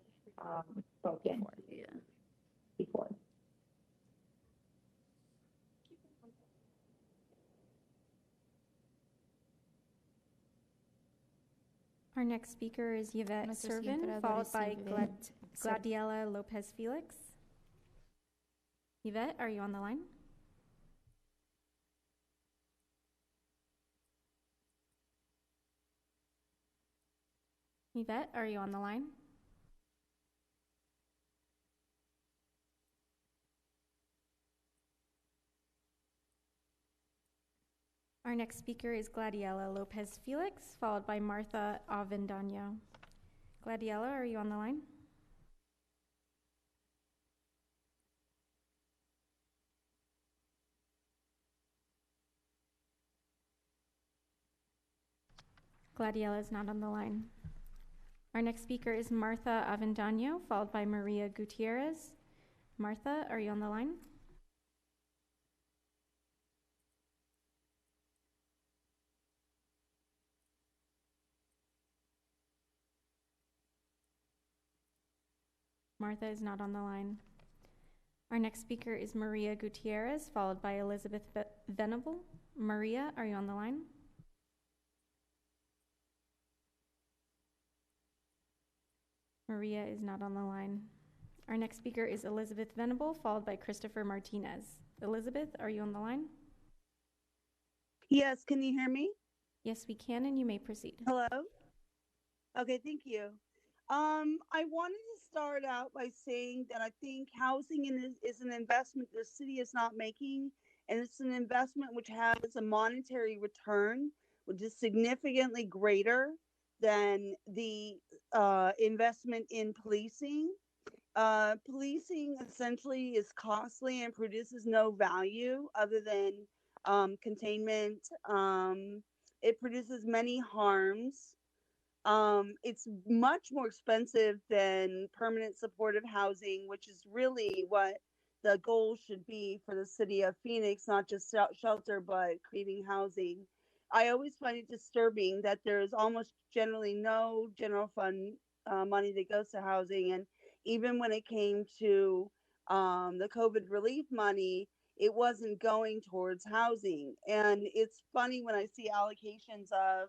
before. Our next speaker is Yvette Servin, followed by Gladiela Lopez Felix. Yvette, are you on the line? Yvette, are you on the line? Our next speaker is Gladiela Lopez Felix, followed by Martha Avendano. Gladiela, are you on the line? Gladiela is not on the line. Our next speaker is Martha Avendano, followed by Maria Gutierrez. Martha, are you on the line? Martha is not on the line. Our next speaker is Maria Gutierrez, followed by Elizabeth Venable. Maria, are you on the line? Maria is not on the line. Our next speaker is Elizabeth Venable, followed by Christopher Martinez. Elizabeth, are you on the line? Yes, can you hear me? Yes, we can, and you may proceed. Hello? Okay, thank you. I wanted to start out by saying that I think housing is an investment the city is not making, and it's an investment which has a monetary return, which is significantly greater than the investment in policing. Policing essentially is costly and produces no value other than containment. It produces many harms. It's much more expensive than permanent supportive housing, which is really what the goal should be for the city of Phoenix, not just shelter, but creating housing. I always find it disturbing that there's almost generally no general fund money that goes to housing. And even when it came to the COVID relief money, it wasn't going towards housing. And it's funny when I see allocations of,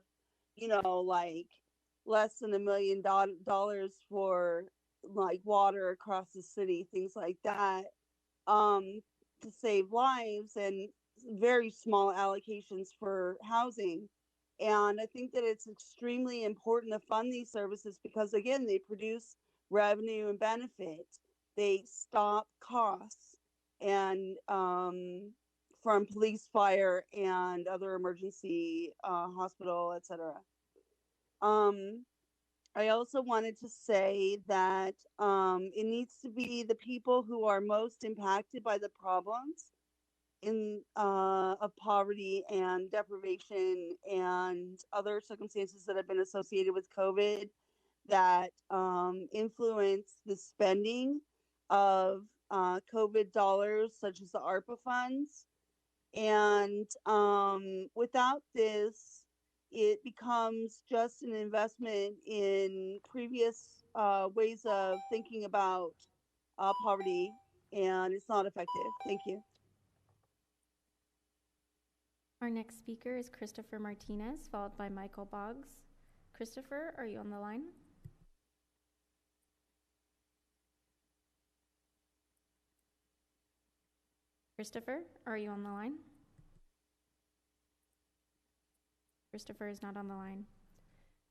like less than $1 million for like water across the city, things like that, to save lives, and very small allocations for housing. And I think that it's extremely important to fund these services because, again, they produce revenue and benefit. They stop costs and from police, fire, and other emergency hospital, etc. I also wanted to say that it needs to be the people who are most impacted by the problems of poverty and deprivation and other circumstances that have been associated with COVID that influence the spending of COVID dollars, such as the ARPA funds. And without this, it becomes just an investment in previous ways of thinking about poverty, and it's not effective. Thank you. Our next speaker is Christopher Martinez, followed by Michael Boggs. Christopher, are you on the line? Christopher, are you on the line? Christopher is not on the line.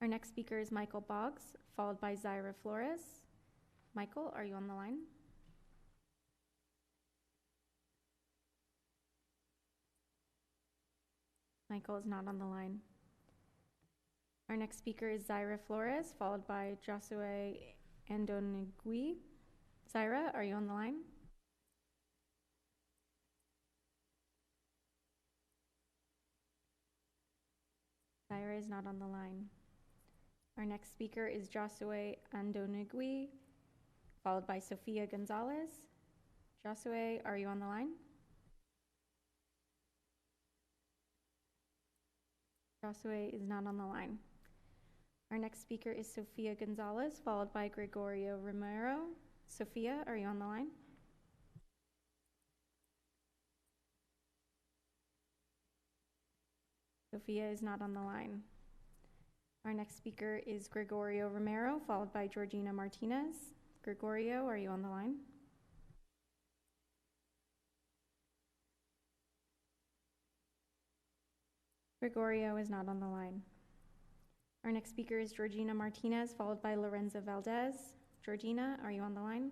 Our next speaker is Michael Boggs, followed by Zaira Flores. Michael, are you on the line? Michael is not on the line. Our next speaker is Zaira Flores, followed by Josue Andonigui. Zaira, are you on the line? Zaira is not on the line. Our next speaker is Josue Andonigui, followed by Sonia Gonzalez. Josue, are you on the line? Josue is not on the line. Our next speaker is Sonia Gonzalez, followed by Gregorio Romero. Sonia, are you on the line? Sonia is not on the line. Our next speaker is Gregorio Romero, followed by Georgina Martinez. Gregorio, are you on the line? Gregorio is not on the line. Our next speaker is Georgina Martinez, followed by Lorenza Valdez. Georgina, are you on the line?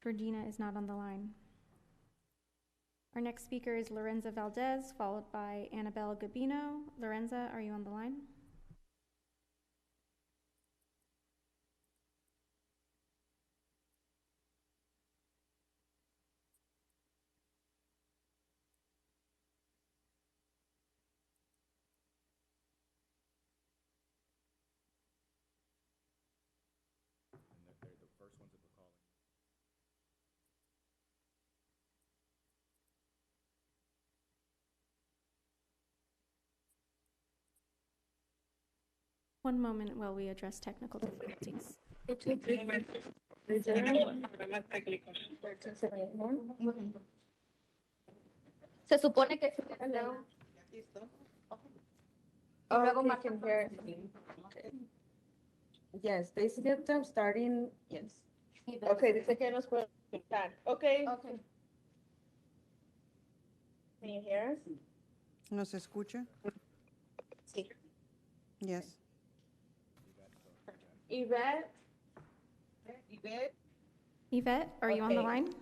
Georgina is not on the line. Our next speaker is Lorenza Valdez, followed by Annabelle Gabino. Lorenza, are you on the line? One moment while we address technical difficulties. Se supone que Okay, can hear. Yes, they skipped them starting, yes. Okay, dice que nos puede escuchar. Okay. Okay. Can you hear us? ¿Nos escucha? Sí. Yes. Yvette? Yvette, are you on the line?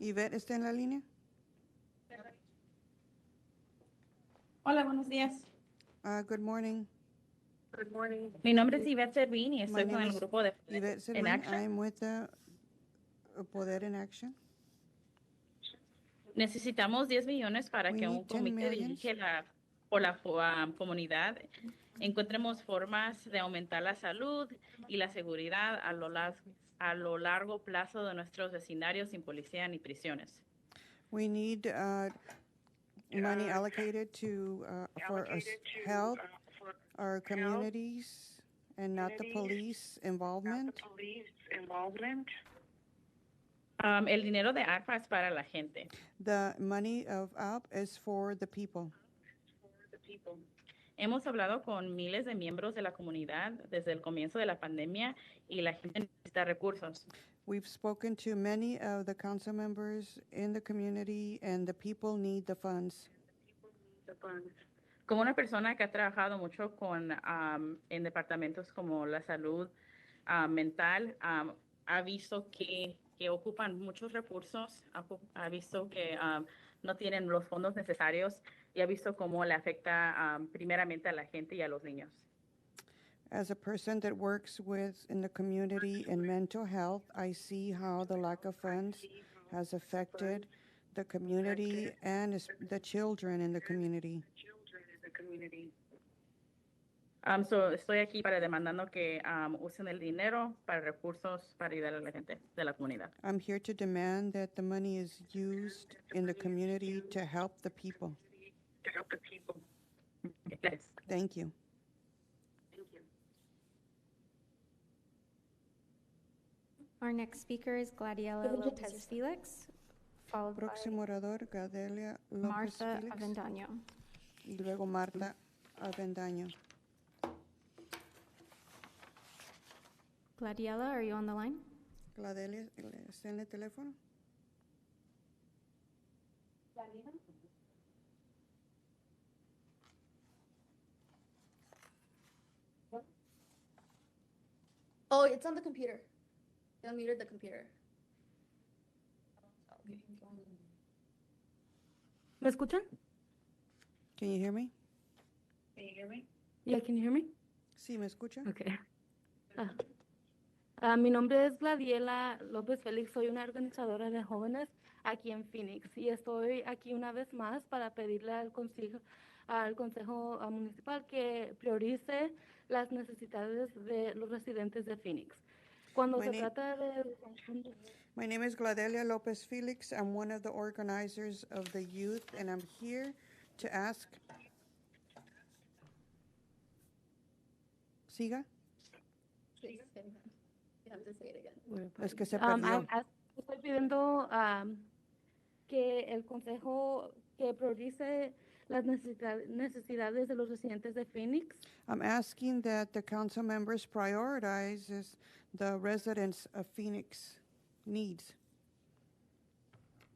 ¿Yvette está en la línea? Hola, buenos días. Good morning. Good morning. Mi nombre es Yvette Servín y My estoy con name el is grupo de Yvette en Servín. Action. I'm with the Poder in Action. Necesitamos 10 millones para We que need un 10 comité millions. dirige por la comunidad encontremos formas de aumentar la salud y la seguridad a lo largo plazo de nuestros vecindarios sin policía ni prisiones. We need money allocated to for us health, our communities, and not the police involvement. El dinero de ARPA es para la gente. The money of UP is for the people. Hemos hablado con miles de miembros de la comunidad desde el comienzo de la pandemia y la gente necesita recursos. We've spoken to many of the council members in the community, and the people need the funds. Como una persona que ha trabajado mucho en departamentos como la salud mental, ha visto que ocupan muchos recursos, ha visto que no tienen los fondos necesarios y ha visto cómo le afecta primeramente a la gente y a los niños. As a person that works in the community in mental health, I see how the lack of funds has affected the community and the children in the community. Estoy aquí para demandando que usen el dinero para recursos para ayudar a la gente de la comunidad. I'm here to demand that the money is used in the community to help the people. Gracias. Thank you. Our next speaker is Gladiela Lopez Felix, followed Próximo orador, Gadelia by López Martha Félix. Avendaño. Y luego Marta Avendaño. Gladiela, are you on the line? Gladelia, ¿está en el teléfono? Oh, it's on the computer. They unmuted the computer. ¿Me escuchan? Can you hear me? Yeah, can you hear me? Sí, ¿me escucha? Okay. Mi nombre es Gladiela López Félix, soy una organizadora de jóvenes aquí en Phoenix y estoy aquí una vez más para pedirle al Consejo Municipal que priorice las necesidades de los residentes de Phoenix. Cuando se trata de... My name is Gladelia Lopez Felix. I'm one of the organizers of the youth, and I'm here to ask... Siga. You have to say it again. Es que se perdió. Estoy pidiendo que el Consejo que priorice las necesidades de los residentes de Phoenix. I'm asking that the council members prioritize the residents of Phoenix needs.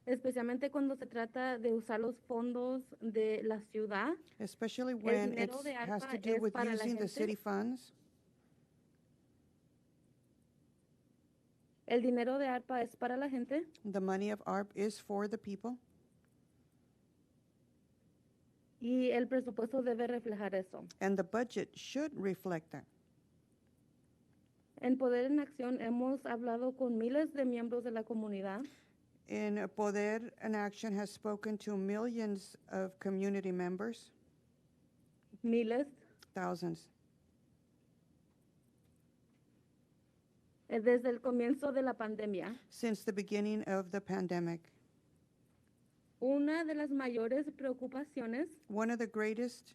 Especialmente cuando se trata de usar los fondos de la ciudad. Especially when it has to do with using the city funds. El dinero de ARPA es para la gente. The money of ARP is for the people. Y el presupuesto debe reflejar eso. And the budget should reflect that. En Poder en Acción hemos hablado con miles de miembros de la comunidad. In Poder en Action has spoken to millions of community members. Miles. Thousands. Desde el comienzo de la pandemia. Since the beginning of the pandemic. Una de las mayores preocupaciones. One of the greatest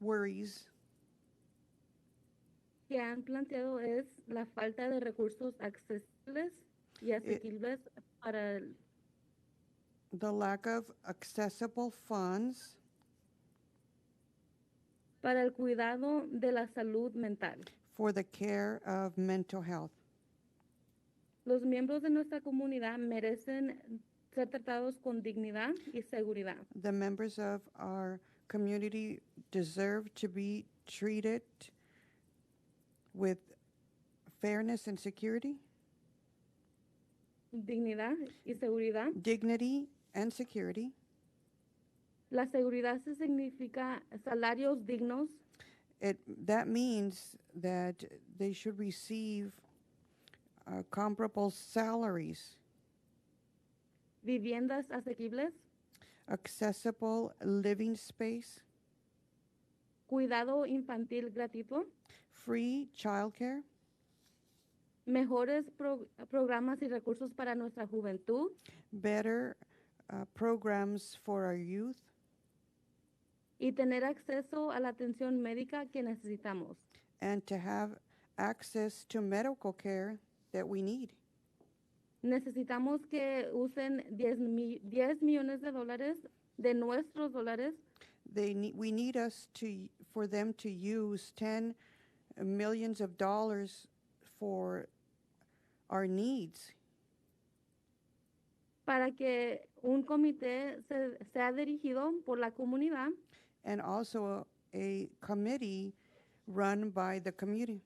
worries que han planteado es la falta de recursos accesibles y asequibles para the lack of accessible funds para el cuidado de la salud mental. For the care of mental health. Los miembros de nuestra comunidad merecen ser tratados con dignidad y seguridad. The members of our community deserve to be treated with fairness and security. Dignidad y seguridad. Dignity and security. La seguridad se significa salarios dignos. That means that they should receive comparable salaries. Viviendas asequibles. Accessible living space. Cuidado infantil gratuito. Free childcare. Mejores programas y recursos para nuestra juventud. Better programs for our youth. Y tener acceso a la atención médica que necesitamos. And to have access to medical care that we need. Necesitamos que usen 10 millones de dólares de nuestros dólares. We need for them to use 10 millions of dollars for our needs. Para que un comité sea dirigido por la comunidad. And also a committee run by the community.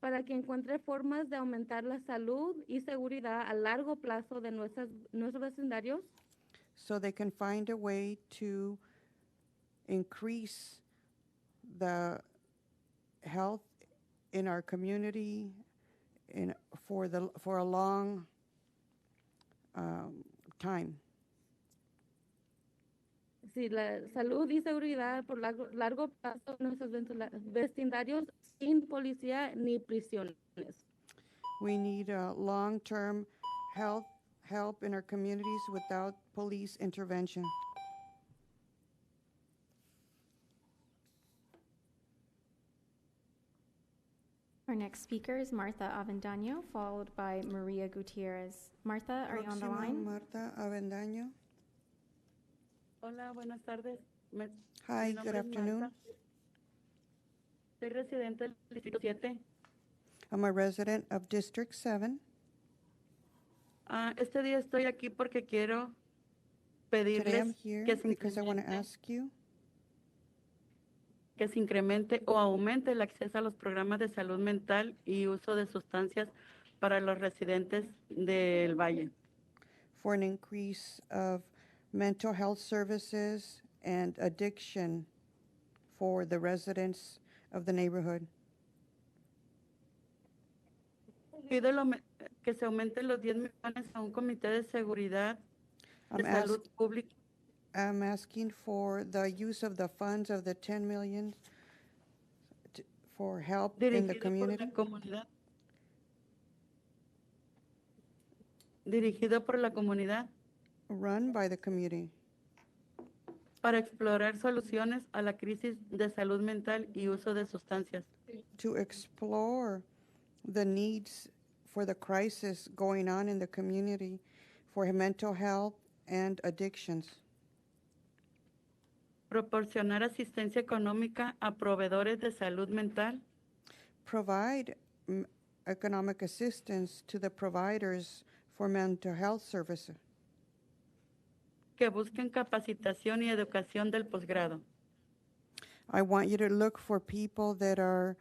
Para que encuentre formas de aumentar la salud y seguridad a largo plazo de nuestros vecindarios. So they can find a way to increase the health in our community for a long time. Sí, la salud y seguridad por largo plazo en nuestros vecindarios sin policía ni prisiones. We need long-term help in our communities without police intervention. Our next speaker is Martha Avendaño, followed by Maria Gutierrez. Martha, are you on the line? Martha Avendaño. Hola, buenas tardes. Hi, good afternoon. Soy residente del Distrito 7. I'm a resident of District 7. Este día estoy aquí porque quiero Today I'm pedirles here que se because I want to ask you que se incremente o aumente el acceso a los programas de salud mental y uso de sustancias para los residentes del Valle. for an increase of mental health services and addiction for the residents of the neighborhood. Pido que se aumenten los 10 millones a un comité de seguridad de salud pública. I'm asking for the use of the funds of the 10 million for help in the community. Dirigido por la comunidad. Run by the community. Para explorar soluciones a la crisis de salud mental y uso de sustancias. To explore the needs for the crisis going on in the community for mental health and addictions. Proporcionar asistencia económica a proveedores de salud mental. Provide economic assistance to the providers for mental health services. Que busquen capacitación y educación del posgrado. I want you to look for people that are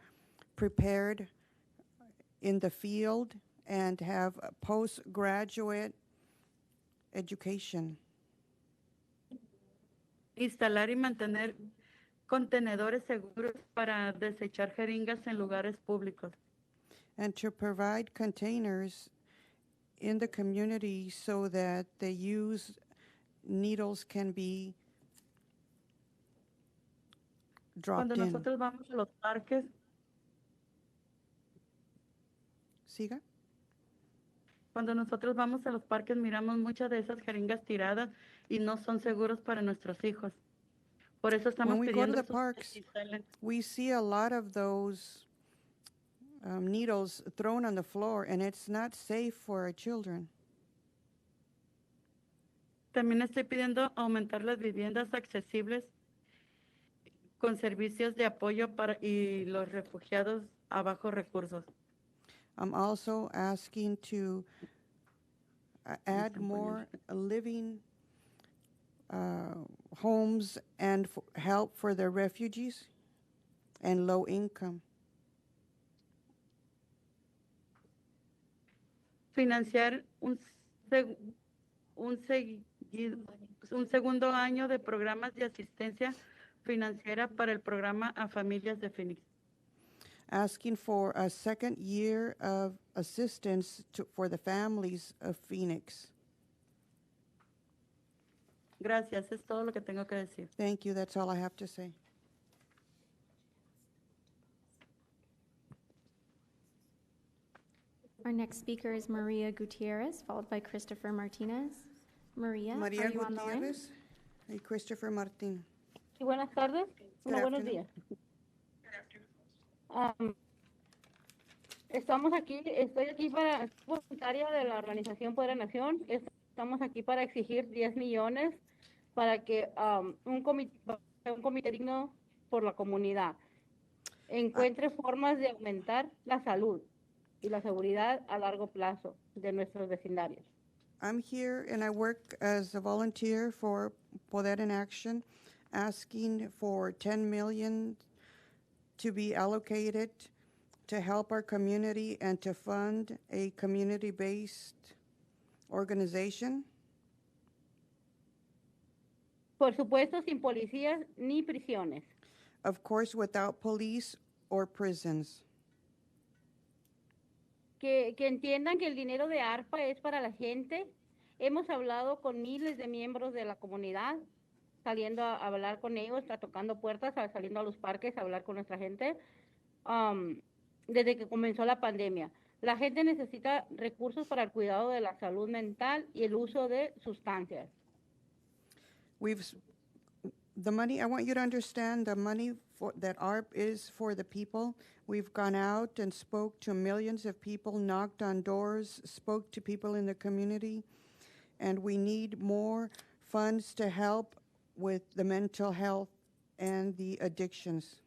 prepared in the field and have a postgraduate education. Instalar y mantener contenedores seguros para desechar jeringas en lugares públicos. And to provide containers in the community so that the used needles can be dropped Cuando in. nosotros vamos a los parques, Siga. Cuando nosotros vamos a los parques miramos muchas de esas jeringas tiradas y no son seguros para nuestros hijos. Por eso estamos When we go to pidiendo the esos parks, pesticidas. we see a lot of those needles thrown on the floor, and it's not safe for our children. También estoy pidiendo aumentar las viviendas accesibles con servicios de apoyo para y los refugiados a bajos recursos. I'm also asking to add more living homes and help for the refugees and low income. Financiar un segundo año de programas de asistencia financiera para el programa a familias de Phoenix. Asking for a second year of assistance for the families of Phoenix. Gracias, es todo lo que tengo que decir. Thank you, that's all I have to say. Our next speaker is Maria Gutierrez, followed by Christopher Martinez. Maria, are you on the line? Gutierrez y Christopher Martin. Sí, buenas tardes. No, buenos días. Estoy aquí para voluntaria de la organización Poder en Acción. Estamos aquí para exigir 10 millones para que un comité digno por la comunidad encuentre formas de aumentar la salud y la seguridad a largo plazo de nuestros vecindarios. I'm here and I work as a volunteer for Poder in Action, asking for $10 million to be allocated to help our community and to fund a community-based organization. Por supuesto, sin policías ni prisiones. Of course, without police or prisons. Que entiendan que el dinero de ARPA es para la gente. Hemos hablado con miles de miembros de la comunidad, saliendo a hablar con ellos, tocando puertas, saliendo a los parques a hablar con nuestra gente, desde que comenzó la pandemia. La gente necesita recursos para el cuidado de la salud mental y el uso de sustancias. The money, I want you to understand the money that ARP is for the people. We've gone out and spoke to millions of people, knocked on doors, spoke to people in the community, and we need more funds to help with the mental health and the addictions.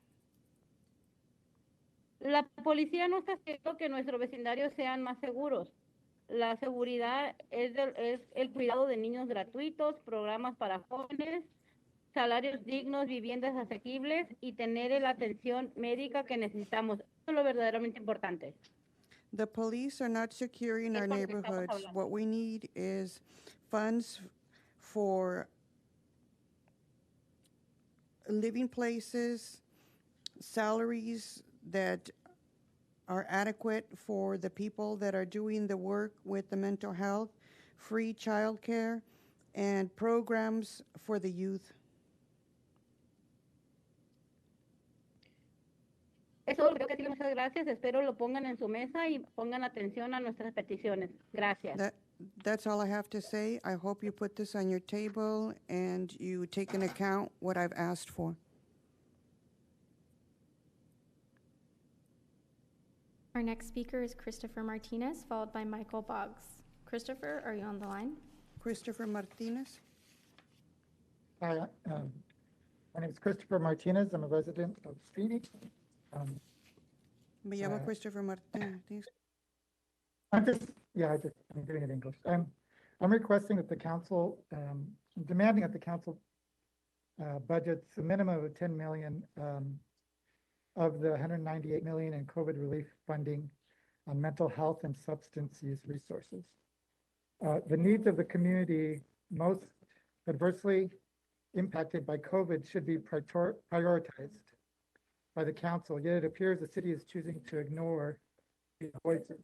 La policía no está haciendo que nuestros vecindarios sean más seguros. La seguridad es el cuidado de niños gratuitos, programas para jóvenes, salarios dignos, viviendas asequibles y tener la atención médica que necesitamos. Eso es lo verdaderamente importante. The police are not securing our neighborhoods. What we need is funds for living places, salaries that are adequate for the people that are doing the work with the mental health, free childcare, and programs for the youth. Eso es lo que tengo que decir. Muchas gracias. Espero lo pongan en su mesa y pongan atención a nuestras peticiones. Gracias. That's all I have to say. I hope you put this on your table and you take into account what I've asked for. Our next speaker is Christopher Martinez, followed by Michael Boggs. Christopher, are you on the line? Christopher Martinez. Hi, my name is Christopher Martinez. I'm a resident of Phoenix. Me llamo Christopher Martinez. I'm doing it in English. I'm requesting that the council, demanding that the council budgets a minimum of $10 million of the $198 million in COVID relief funding on mental health and substance use resources. The needs of the community most adversely impacted by COVID should be prioritized by the council, yet it appears the city is choosing to ignore these voices.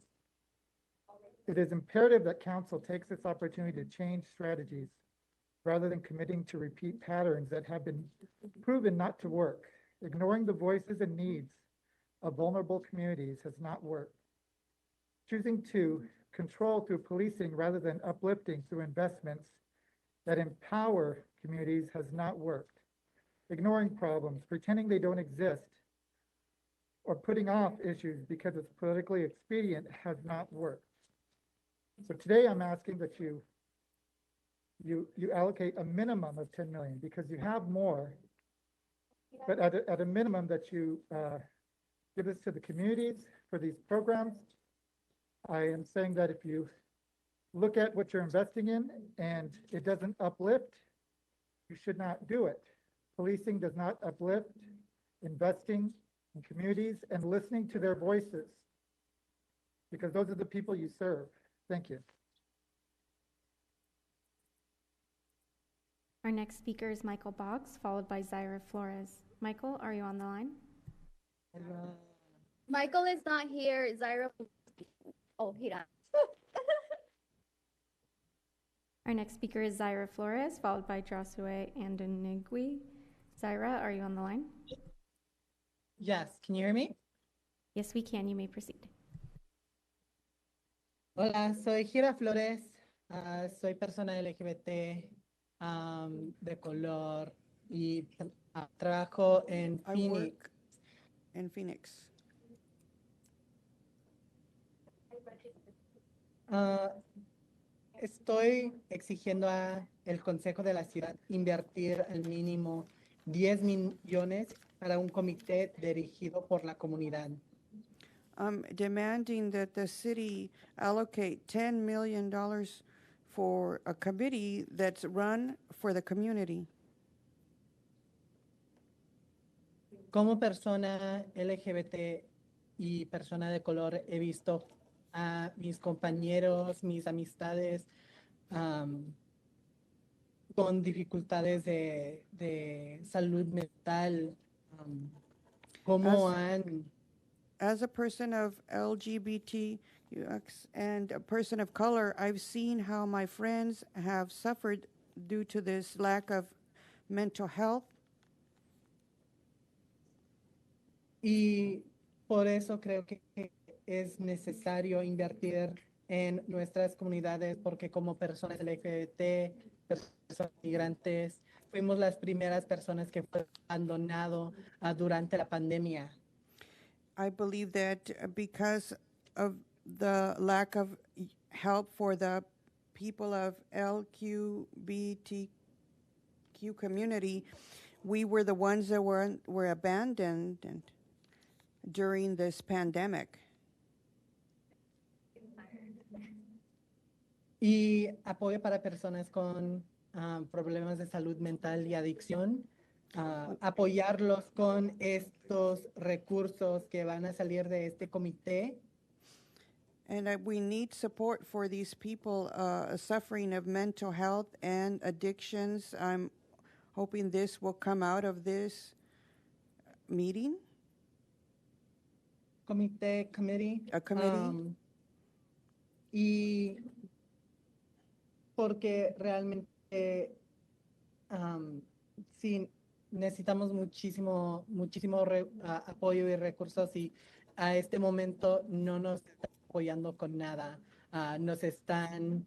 It is imperative that council takes this opportunity to change strategies rather than committing to repeat patterns that have been proven not to work. Ignoring the voices and needs of vulnerable communities has not worked. Choosing to control through policing rather than uplifting through investments that empower communities has not worked. Ignoring problems, pretending they don't exist, or putting off issues because it's politically expedient has not worked. So today I'm asking that you allocate a minimum of 10 million because you have more, but at a minimum that you give this to the communities for these programs. I am saying that if you look at what you're investing in and it doesn't uplift, you should not do it. Policing does not uplift. Investing in communities and listening to their voices, because those are the people you serve. Thank you. Our next speaker is Michael Boggs, followed by Zaira Flores. Michael, are you on the line? Michael is not here. Zaira. Oh, here. Our next speaker is Zaira Flores, followed by Josue Andanigui. Zaira, are you on the line? Yes, can you hear me? Yes, we can. You may proceed. Hola, soy Gira Flores. Soy persona LGBT de color y trabajo en I Phoenix. work in Phoenix. Estoy exigiendo a el Consejo de la Ciudad invertir al mínimo 10 millones para un comité dirigido por la comunidad. I'm demanding that the city allocate $10 million for a committee that's run for the community. Como persona LGBT y persona de color, he visto a mis compañeros, mis amistades con dificultades de salud mental. ¿Cómo han... As a person of LGBT and a person of color, I've seen how my friends have suffered due to this lack of mental health. Y por eso creo que es necesario invertir en nuestras comunidades, porque como personas LGBT, personas migrantes, fuimos las primeras personas que fueron abandonadas durante la pandemia. I believe that because of the lack of help for the people of LGBTQ community, we were the ones that were abandoned during this pandemic. Y apoyo para personas con problemas de salud mental y adicción. Apoyarlos con estos recursos que van a salir de este comité. And we need support for these people suffering of mental health and addictions. I'm hoping this will come out of this meeting. Committee. A committee. Y porque realmente sí necesitamos muchísimo apoyo y recursos, y a este momento no nos están apoyando con nada. Nos están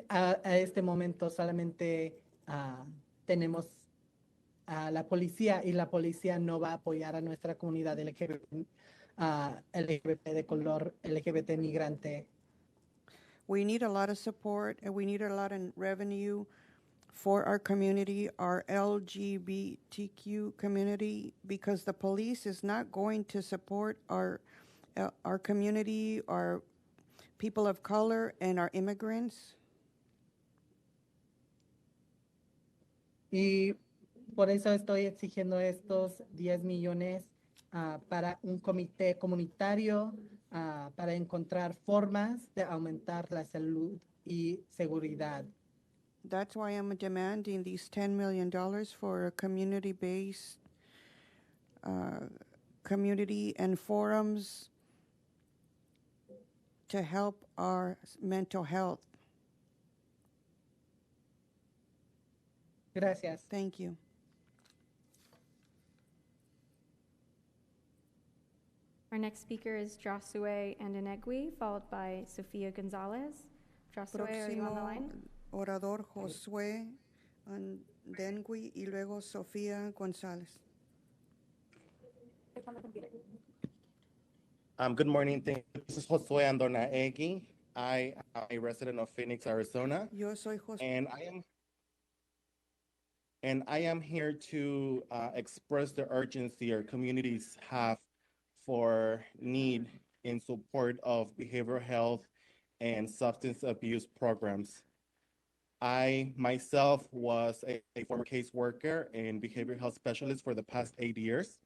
a este momento solamente tenemos a la policía, y la policía no va a apoyar a nuestra comunidad LGBT de color, LGBT migrante. We need a lot of support, and we need a lot of revenue for our community, our LGBTQ community, because the police is not going to support our community, our people of color, and our immigrants. Y por eso estoy exigiendo estos 10 millones para un comité comunitario para encontrar formas de aumentar la salud y seguridad. That's why I'm demanding these $10 million for a community-based community and forums to help our mental health. Gracias. Thank you. Our next speaker is Josue Andanegui, followed by Sonia Gonzalez. Josue, are you on the line? Orador Josué Andanegui y luego Sofía González. Good morning. This is Josue Andanegui. I am a resident of Phoenix, Arizona. Yo soy Josué. And I am here to express the urgency our communities have for need in support of behavioral health and substance abuse programs. I myself was a former caseworker and behavioral health specialist for the past 8 years.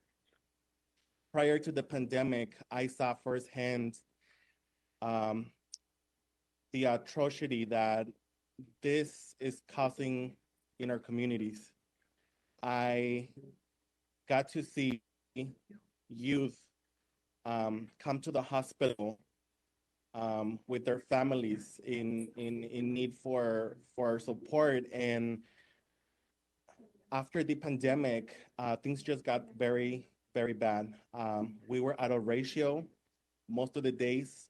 Prior to the pandemic, I saw firsthand the atrocity that this is causing in our communities. I got to see youth come to the hospital with their families in need for support. And after the pandemic, things just got very, very bad. We were out of ratio most of the days.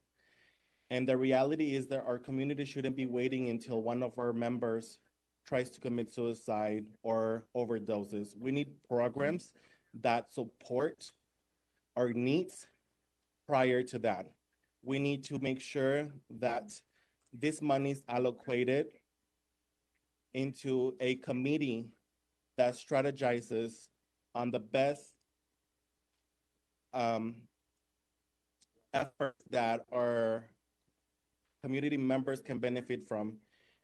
And the reality is that our community shouldn't be waiting until one of our members tries to commit suicide or overdoses. We need programs that support our needs prior to that. We need to make sure that this money is allocated into a committee that strategizes on the best efforts that our community members can benefit from.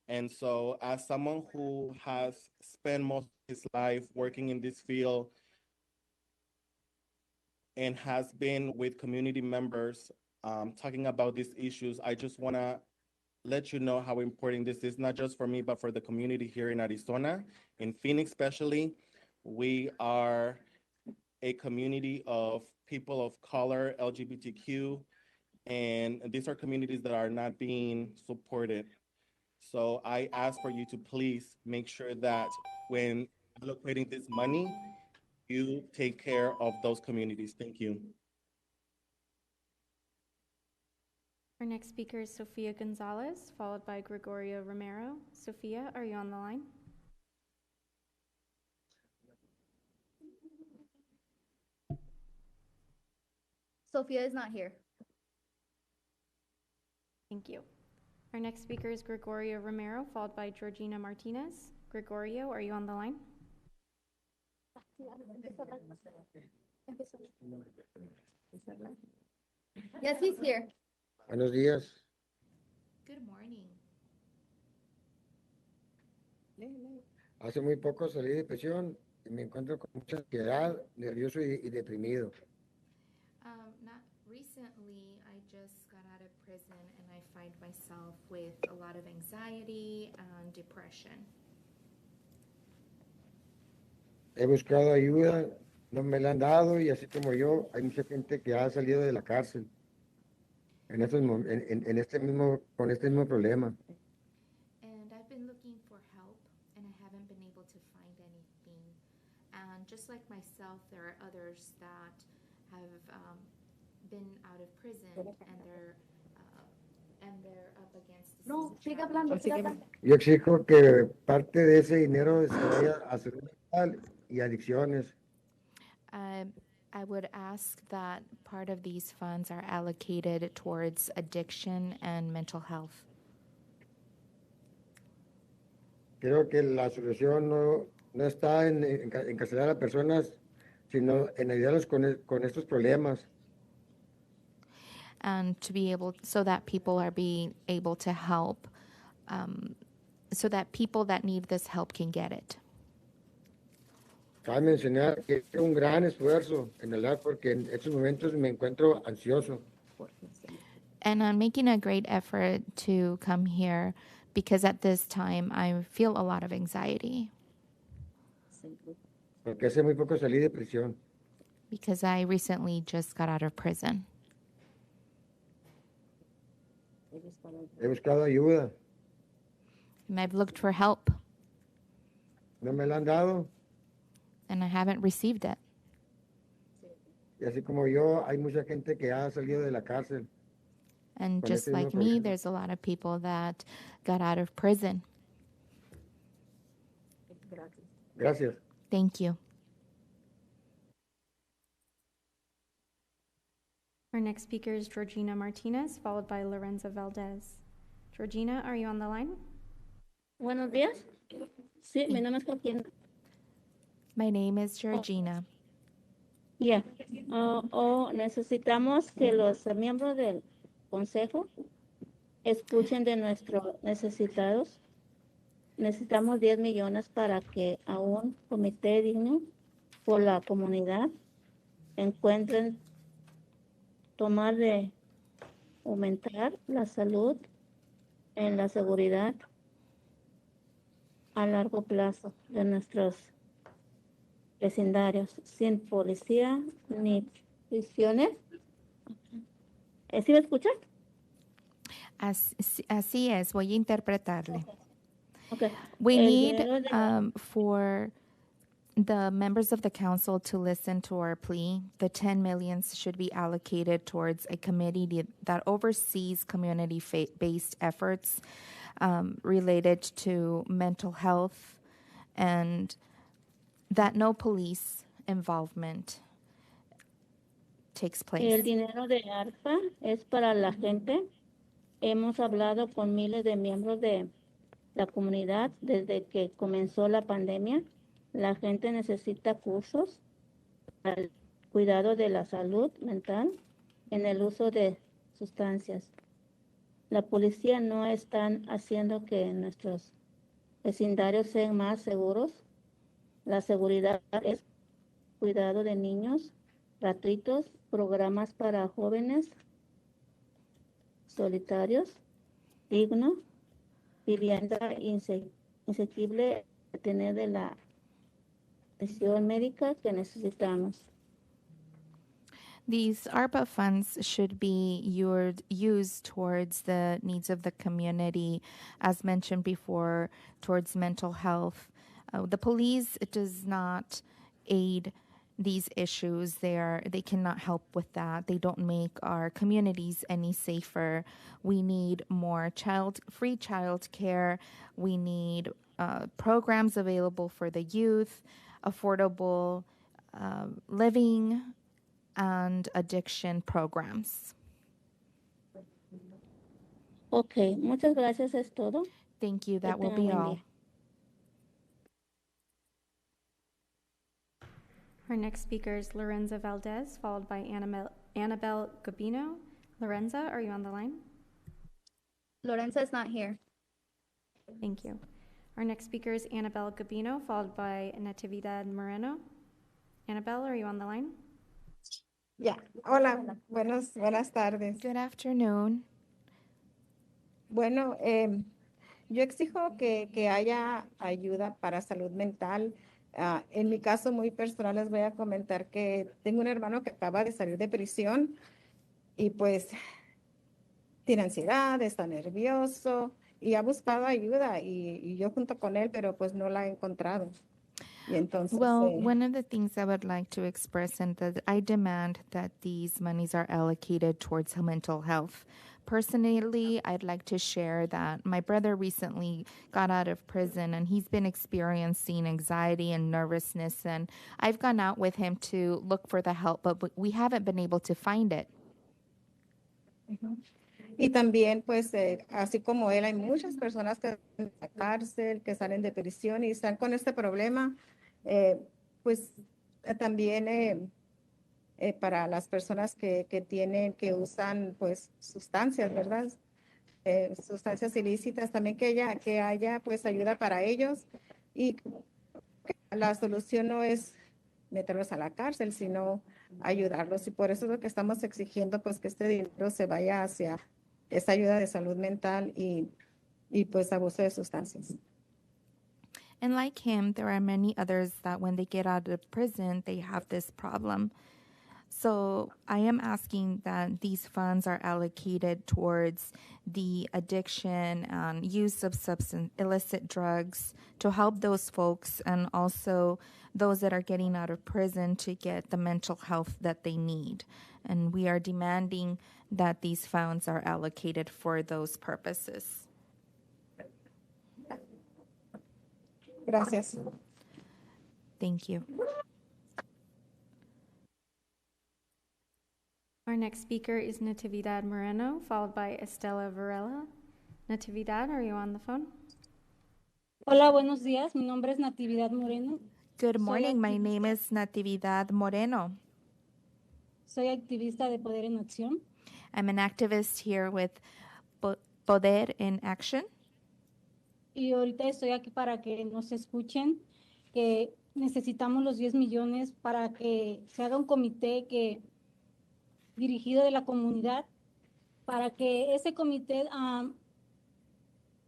And so as someone who has spent most of his life working in this field and has been with community members talking about these issues, I just want to let you know how important this is, not just for me, but for the community here in Arizona, in Phoenix especially. We are a community of people of color, LGBTQ, and these are communities that are not being supported. So I ask for you to please make sure that when allocating this money, you take care of those communities. Thank you. Our next speaker is Sonia Gonzalez, followed by Gregorio Romero. Sophia, are you on the line? Sophia is not here. Thank you. Our next speaker is Gregorio Romero, followed by Georgina Martinez. Gregorio, are you on the line? Yes, he's here. Buenos días. Good morning. Hace muy poco salí de prisión y me encuentro con mucha ansiedad, nervioso y deprimido. Not recently, I just got out of prison and I find myself with a lot of anxiety and depression. He buscado ayuda, no me la han dado y así como yo, hay mucha gente que ha salido de la cárcel con este mismo problema. And I've been looking for help and I haven't been able to find anything. And just like myself, there are others that have been out of prison and they're up against the No, sigue challenge. hablando, sigue hablando. Yo exijo que parte de ese dinero se vaya a salud mental y adicciones. I would ask that part of these funds are allocated towards addiction and mental health. Creo que la solución no está en encarcelar a personas, sino en ayudarlos con estos problemas. And to be able, so that people are being able to help, so that people that need this help can get it. cabe mencionar que es un gran esfuerzo, en verdad, porque en estos momentos me encuentro ansioso. And I'm making a great effort to come here because at this time I feel a lot of anxiety Porque hace muy poco salí de prisión. because I recently just got out of prison. He buscado ayuda. And I've looked for help No me la han dado. and I haven't received it. Y así como yo, hay mucha gente que ha salido de la cárcel. And Con just ese like mismo me, problema. there's a lot of people that got out of prison. Gracias. Thank you. Our next speaker is Georgina Martinez, followed by Lorenza Valdez. Georgina, are you on the line? Buenos días. Sí, mi nombre es Georgina. My name is Georgina. Ya. Necesitamos que los miembros del consejo escuchen de nuestros necesitados. Necesitamos 10 millones para que a un comité digno por la comunidad encuentren tomar de aumentar la salud en la seguridad a largo plazo de nuestros vecindarios, sin policía ni prisiones. ¿Sí me escuchan? Así es, voy a interpretarle. Okay. We El need dinero de- for the members of the council to listen to our plea. The 10 million should be allocated towards a committee that oversees community-based efforts related to mental health and that no police involvement takes El place. dinero de ARPA es para la gente. Hemos hablado con miles de miembros de la comunidad desde que comenzó la pandemia. La gente necesita cursos para el cuidado de la salud mental en el uso de sustancias. La policía no está haciendo que nuestros vecindarios sean más seguros. La seguridad es cuidado de niños, gratuitos, programas para jóvenes solitarios, digno, vivienda asequible, tener de la atención médica que necesitamos. These ARPA funds should be used towards the needs of the community, as mentioned before, towards mental health. The police does not aid these issues. They cannot help with that. They don't make our communities any safer. We need more free child care. We need programs available for the youth, affordable living, and addiction programs. Ok, muchas gracias, es todo. Thank you. That Que will tengan be buen all. día. Our next speaker is Lorenza Valdez, followed by Annabelle Gabino. Lorenza, are you on the line? Lorenza is not here. Thank you. Our next speaker is Annabelle Gabino, followed by Natividad Moreno. Annabelle, are you on the line? Ya, hola, buenas tardes. Good afternoon. Bueno, yo exijo que haya ayuda para salud mental. En mi caso muy personal les voy a comentar que tengo un hermano que acaba de salir de prisión y pues tiene ansiedad, está nervioso y ha buscado ayuda y yo junto con él, pero pues no la he encontrado. Y entonces, Well, one of the things I would like to express and that I demand that these monies are allocated towards mental health. Personally, I'd like to share that my brother recently got out of prison and he's been experiencing anxiety and nervousness, and I've gone out with him to look for the help, but we haven't been able to find it. y también pues así como él hay muchas personas que están en la cárcel, que salen de prisión y están con este problema, pues también para las personas que usan pues sustancias, ¿verdad? Sustancias ilícitas, también que haya pues ayuda para ellos y la solución no es meterlos a la cárcel, sino ayudarlos. Y por eso es lo que estamos exigiendo, pues que este dinero se vaya hacia esa ayuda de salud mental y pues abuso de sustancias. And like him, there are many others that when they get out of prison, they have this problem. So I am asking that these funds are allocated towards the addiction and use of illicit drugs to help those folks and also those that are getting out of prison to get the mental health that they need. And we are demanding that these funds are allocated for those purposes. Gracias. Thank you. Our next speaker is Natividad Moreno, followed by Estela Varela. Natividad, are you on the phone? Hola, buenos días. Mi nombre es Natividad Moreno. Good morning. My name is Natividad Moreno. Soy activista de Poder en Acción. I'm an activist here with Poder en Action. Y ahorita estoy aquí para que nos escuchen, que necesitamos los 10 millones para que se haga un comité dirigido de la comunidad, para que ese comité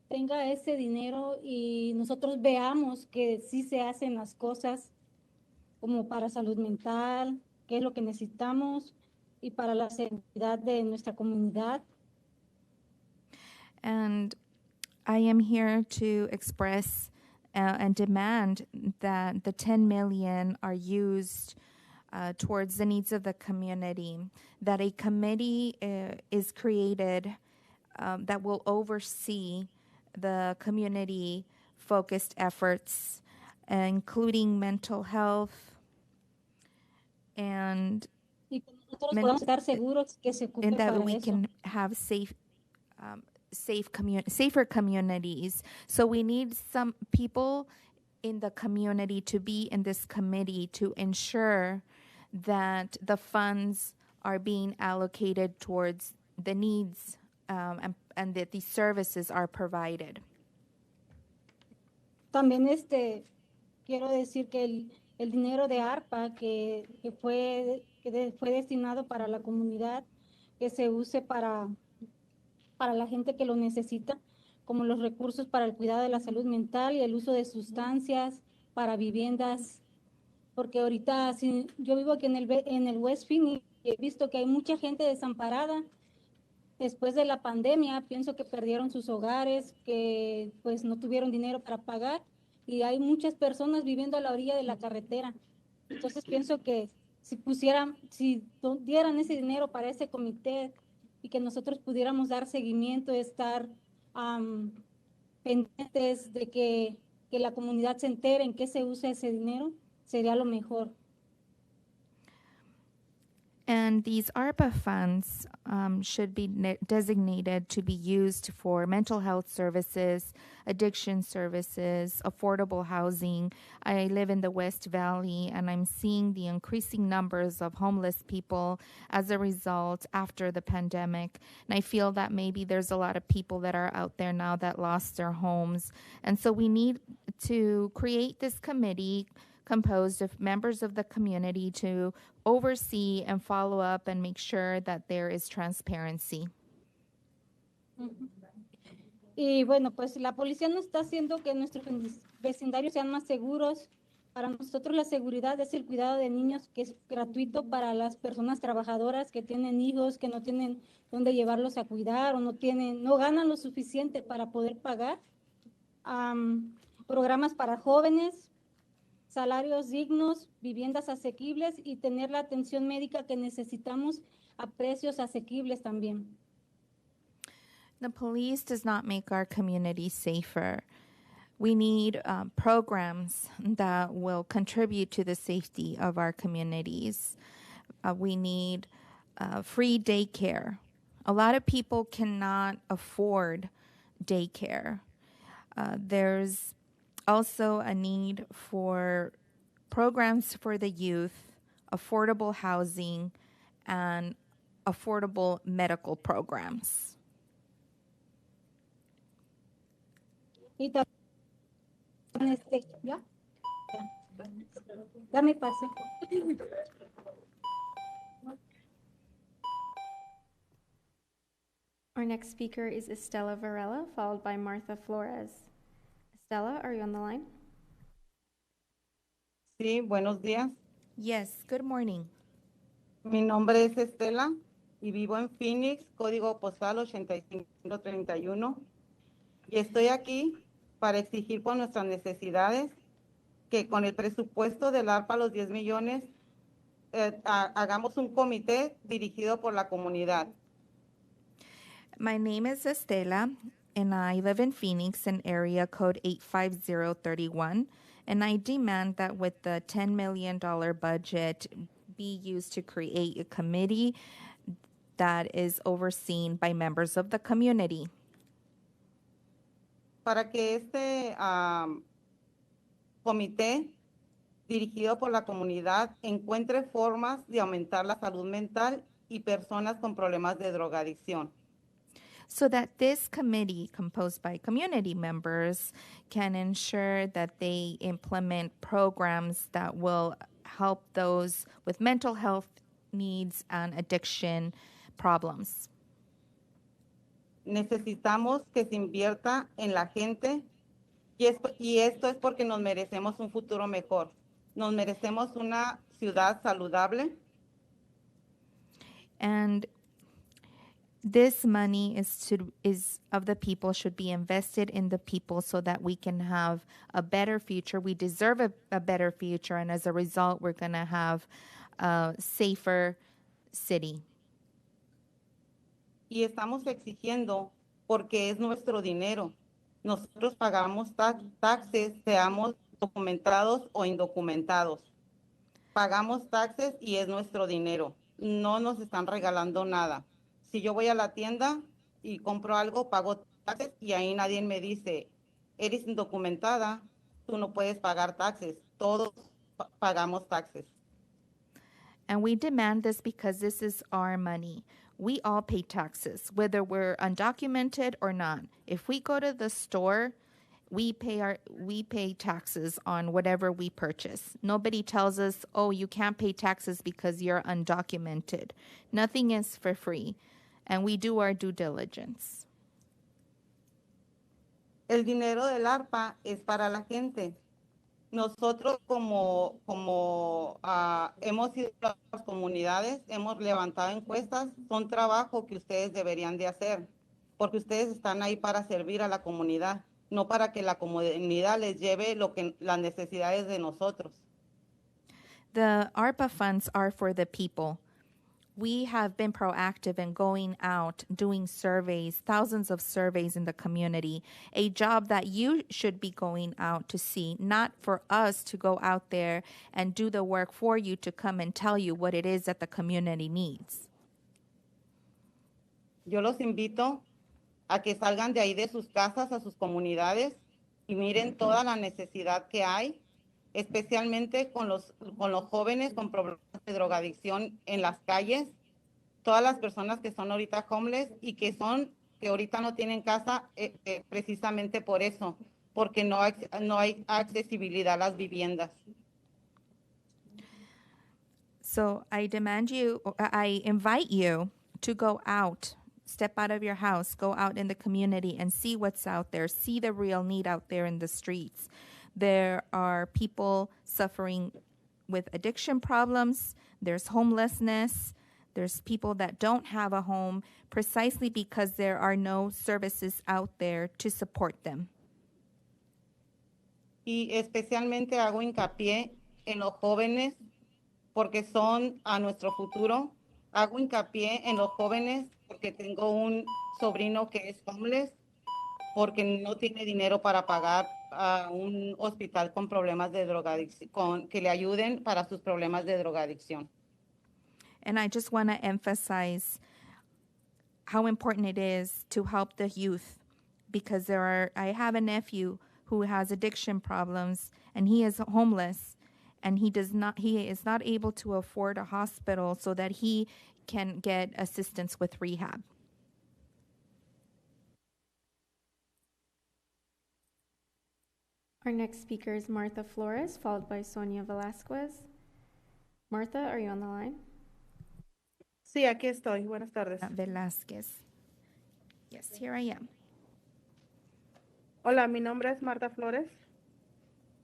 tenga ese dinero y nosotros veamos que sí se hacen las cosas como para salud mental, qué es lo que necesitamos y para la seguridad de nuestra comunidad. And I am here to express and demand that the 10 million are used towards the needs of the community, that a committee is created that will oversee the community-focused efforts, including mental health and that we can have safer communities. So we need some people in the community to be in this committee to ensure that the funds are being allocated towards the needs and that these services are provided. También quiero decir que el dinero de ARPA que fue destinado para la comunidad, que se use para la gente que lo necesita, como los recursos para el cuidado de la salud mental y el uso de sustancias, para viviendas, porque ahorita yo vivo aquí en el West Phoenix y he visto que hay mucha gente desamparada. Después de la pandemia, pienso que perdieron sus hogares, que pues no tuvieron dinero para pagar y hay muchas personas viviendo a la orilla de la carretera. Entonces pienso que si dieran ese dinero para ese comité y que nosotros pudiéramos dar seguimiento, estar pendientes de que la comunidad se entere en qué se usa ese dinero, sería lo mejor. And these ARPA funds should be designated to be used for mental health services, addiction services, affordable housing. I live in the West Valley, and I'm seeing the increasing numbers of homeless people as a result after the pandemic. And I feel that maybe there's a lot of people that are out there now that lost their homes. And so we need to create this committee composed of members of the community to oversee and follow up and make sure that there is transparency. Y bueno, pues la policía no está haciendo que nuestros vecindarios sean más seguros. Para nosotros la seguridad es el cuidado de niños, que es gratuito para las personas trabajadoras que tienen hijos, que no tienen dónde llevarlos a cuidar o no ganan lo suficiente para poder pagar. Programas para jóvenes, salarios dignos, viviendas asequibles y tener la atención médica que necesitamos a precios asequibles también. The police does not make our community safer. We need programs that will contribute to the safety of our communities. We need free daycare. A lot of people cannot afford daycare. There's also a need for programs for the youth, affordable housing, and affordable medical programs. Dame pase. Our next speaker is Estela Varela, followed by Martha Flores. Estela, are you on the line? Sí, buenos días. Yes, good morning. Mi nombre es Estela y vivo en Phoenix, código postal 8531. Y estoy aquí para exigir por nuestras necesidades que con el presupuesto del ARPA, los 10 millones, hagamos un comité dirigido por la comunidad. My name is Estela, and I live in Phoenix in area code 85031. And I demand that with the $10 million budget be used to create a committee that is overseen by members of the community. Para que este comité dirigido por la comunidad encuentre formas de aumentar la salud mental y personas con problemas de drogadicción. So that this committee, composed by community members, can ensure that they implement programs that will help those with mental health needs and addiction problems. Necesitamos que se invierta en la gente y esto es porque nos merecemos un futuro mejor. Nos merecemos una ciudad saludable. And this money is of the people, should be invested in the people so that we can have a better future. We deserve a better future, and as a result, we're going to have a safer city. Y estamos exigiendo porque es nuestro dinero. Nosotros pagamos taxes, seamos documentados o indocumentados. Pagamos taxes y es nuestro dinero. No nos están regalando nada. Si yo voy a la tienda y compro algo, pago taxes y ahí nadie me dice, eres indocumentada, tú no puedes pagar taxes. Todos pagamos taxes. And we demand this because this is our money. We all pay taxes, whether we're undocumented or not. If we go to the store, we pay taxes on whatever we purchase. Nobody tells us, oh, you can't pay taxes because you're undocumented. Nothing is for free. And we do our due diligence. El dinero del ARPA es para la gente. Nosotros como hemos ido a las comunidades, hemos levantado encuestas, son trabajo que ustedes deberían de hacer, porque ustedes están ahí para servir a la comunidad, no para que la comunidad les lleve las necesidades de nosotros. The ARPA funds are for the people. We have been proactive in going out, doing surveys, thousands of surveys in the community, a job that you should be going out to see, not for us to go out there and do the work for you to come and tell you what it is that the community needs. Yo los invito a que salgan de ahí de sus casas a sus comunidades y miren toda la necesidad que hay, especialmente con los jóvenes con problemas de drogadicción en las calles, todas las personas que son ahorita homeless y que ahorita no tienen casa precisamente por eso, porque no hay accesibilidad a las viviendas. So I invite you to go out, step out of your house, go out in the community and see what's out there, see the real need out there in the streets. There are people suffering with addiction problems. There's homelessness. There's people that don't have a home precisely because there are no services out there to support them. Y especialmente hago hincapié en los jóvenes porque son a nuestro futuro. Hago hincapié en los jóvenes porque tengo un sobrino que es homeless porque no tiene dinero para pagar a un hospital con problemas de drogadicción, que le ayuden para sus problemas de drogadicción. And I just want to emphasize how important it is to help the youth, because I have a nephew who has addiction problems and he is homeless and he is not able to afford a hospital so that he can get assistance with rehab. Our next speaker is Martha Flores, followed by Sonia Velasquez. Martha, are you on the line? Sí, aquí estoy. Buenas tardes. Velasquez. Yes, here I am. Hola, mi nombre es Marta Flores.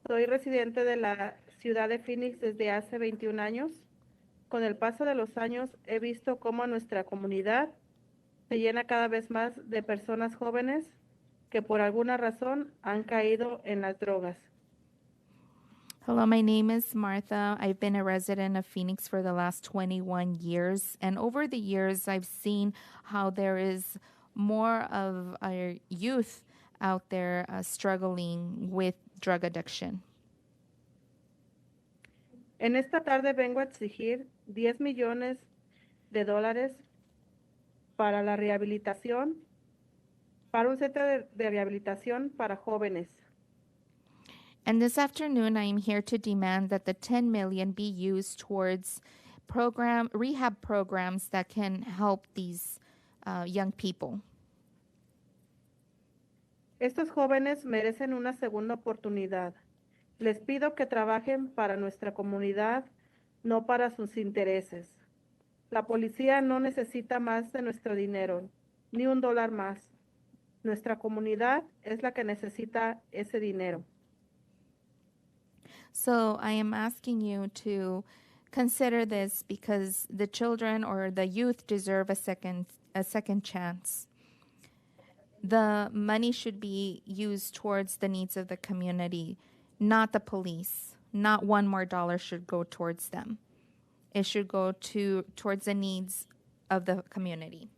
Soy residente de la ciudad de Phoenix desde hace 21 años. Con el paso de los años he visto cómo nuestra comunidad se llena cada vez más de personas jóvenes que por alguna razón han caído en las drogas. Hello, my name is Martha. I've been a resident of Phoenix for the last 21 years. And over the years, I've seen how there is more of our youth out there struggling with drug addiction. En esta tarde vengo a exigir $10 millones para la rehabilitación, para un centro de rehabilitación para jóvenes. And this afternoon, I am here to demand that the $10 million be used towards rehab programs that can help these young people. Estos jóvenes merecen una segunda oportunidad. Les pido que trabajen para nuestra comunidad, no para sus intereses. La policía no necesita más de nuestro dinero, ni $1 más. Nuestra comunidad es la que necesita ese dinero. So I am asking you to consider this because the children or the youth deserve a second chance. The money should be used towards the needs of the community, not the police. Not $1 more should go towards them. It should go towards the needs of the community.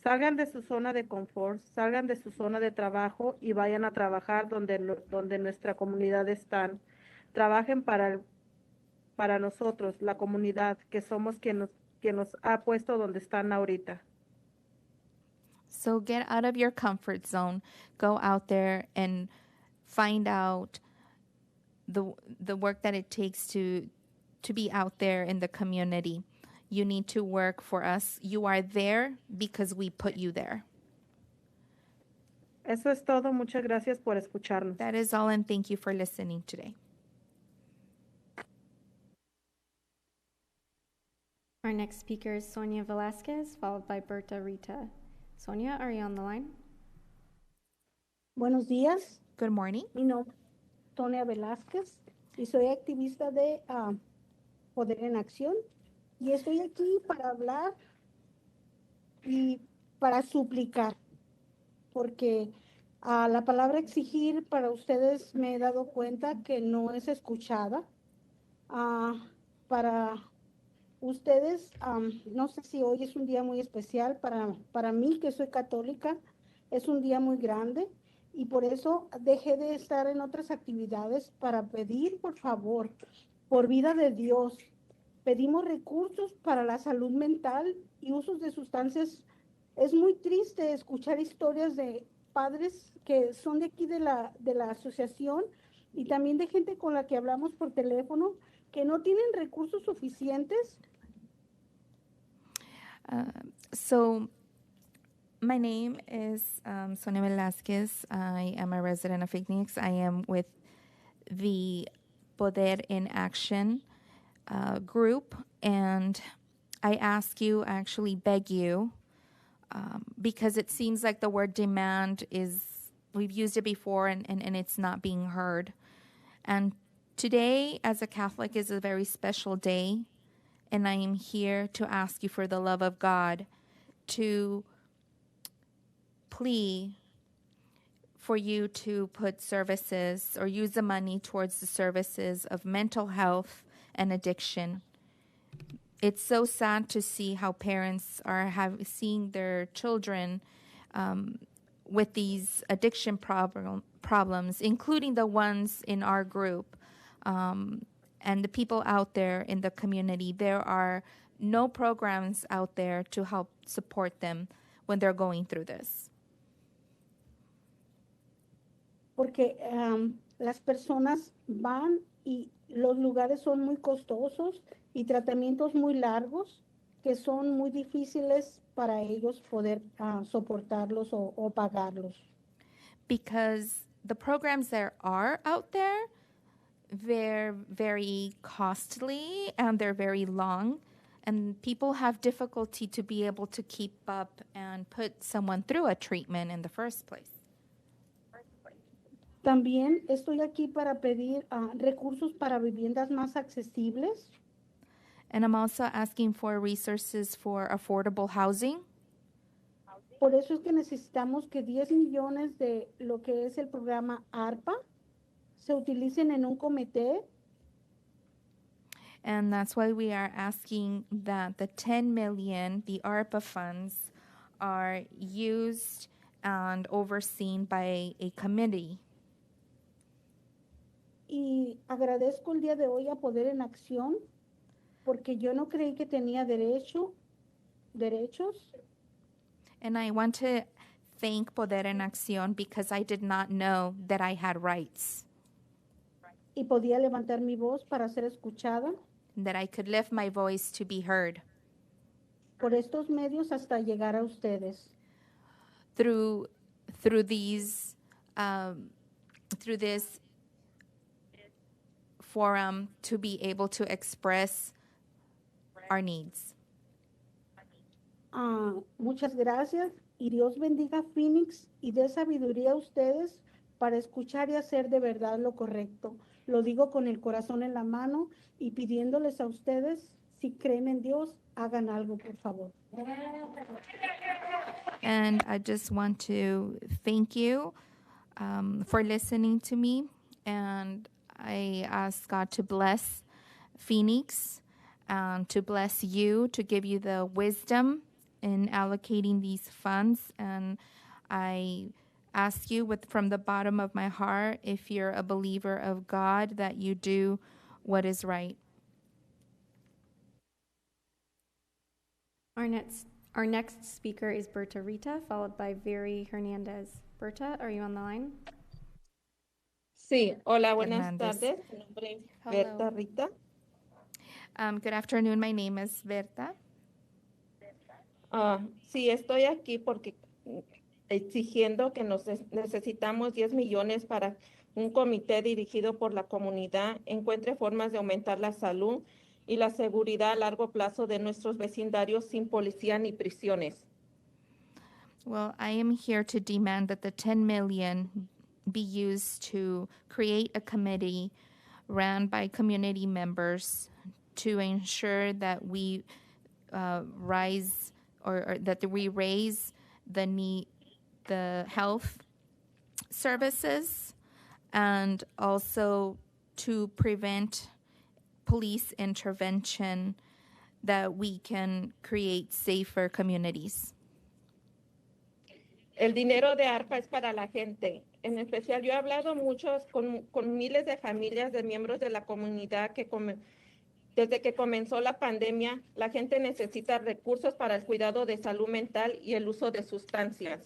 Salgan de su zona de confort, salgan de su zona de trabajo y vayan a trabajar donde nuestra comunidad está. Trabajen para nosotros, la comunidad, que somos quien nos ha puesto donde están ahorita. So get out of your comfort zone. Go out there and find out the work that it takes to be out there in the community. You need to work for us. You are there because we put you there. Eso es todo. Muchas gracias por escucharnos. That is all, and thank you for listening today. Our next speaker is Sonia Velasquez, followed by Berta Rita. Sonia, are you on the line? Buenos días. Good morning. Mi nombre es Sonia Velasquez y soy activista de Poder en Acción. Y estoy aquí para hablar y para suplicar, porque la palabra exigir para ustedes me he dado cuenta que no es escuchada. Para ustedes, no sé si hoy es un día muy especial, para mí que soy católica, es un día muy grande y por eso dejé de estar en otras actividades para pedir, por favor, por vida de Dios. Pedimos recursos para la salud mental y usos de sustancias. Es muy triste escuchar historias de padres que son de aquí de la asociación y también de gente con la que hablamos por teléfono que no tienen recursos suficientes. So my name is Sonia Velasquez. I am a resident of Phoenix. I am with the Poder en Acción group, and I ask you, actually beg you, because it seems like the word demand we've used it before and it's not being heard. And today, as a Catholic, is a very special day, and I am here to ask you for the love of God to plea for you to put services or use the money towards the services of mental health and addiction. It's so sad to see how parents are seeing their children with these addiction problems, including the ones in our group and the people out there in the community. There are no programs out there to help support them when they're going through this. Porque las personas van y los lugares son muy costosos y tratamientos muy largos que son muy difíciles para ellos poder soportarlos o pagarlos. because the programs that are out there, they're very costly and they're very long, and people have difficulty to be able to keep up and put someone through a treatment in the first place. También estoy aquí para pedir recursos para viviendas más accesibles. And I'm also asking for resources for affordable housing. Por eso es que necesitamos que 10 millones de lo que es el programa ARPA se utilicen en un comité. And that's why we are asking that the 10 million, the ARPA funds, are used and overseen by a committee. Y agradezco el día de hoy a Poder en Acción, porque yo no creí que tenía derechos. And I want to thank Poder en Acción because I did not know that I had rights. Y podía levantar mi voz para ser escuchada. That I could lift my voice to be heard. Por estos medios hasta llegar a ustedes. Through this forum to be able to express our needs. Muchas gracias y Dios bendiga a Phoenix y dé sabiduría a ustedes para escuchar y hacer de verdad lo correcto. Lo digo con el corazón en la mano y pidiéndoles a ustedes, si creen en Dios, hagan algo, por favor. And I just want to thank you for listening to me, and I ask God to bless Phoenix and to bless you, to give you the wisdom in allocating these funds. And I ask you from the bottom of my heart, if you're a believer of God, that you do what is right. Our next speaker is Berta Rita, followed by Veri Hernandez. Berta, are you on the line? Sí, hola, buenas Hernandez. tardes. Mi nombre es Berta Rita. Good afternoon, my name is Berta. Sí, estoy aquí porque exigiendo que necesitamos 10 millones para un comité dirigido por la comunidad encuentre formas de aumentar la salud y la seguridad a largo plazo de nuestros vecindarios sin policía ni prisiones. Well, I am here to demand that the 10 million be used to create a committee ran by community members to ensure that we raise the health services, and also to prevent police intervention, that we can create safer communities. El dinero de ARPA es para la gente. En especial, yo he hablado mucho con miles de familias de miembros de la comunidad que desde que comenzó la pandemia, la gente necesita recursos para el cuidado de salud mental y el uso de sustancias.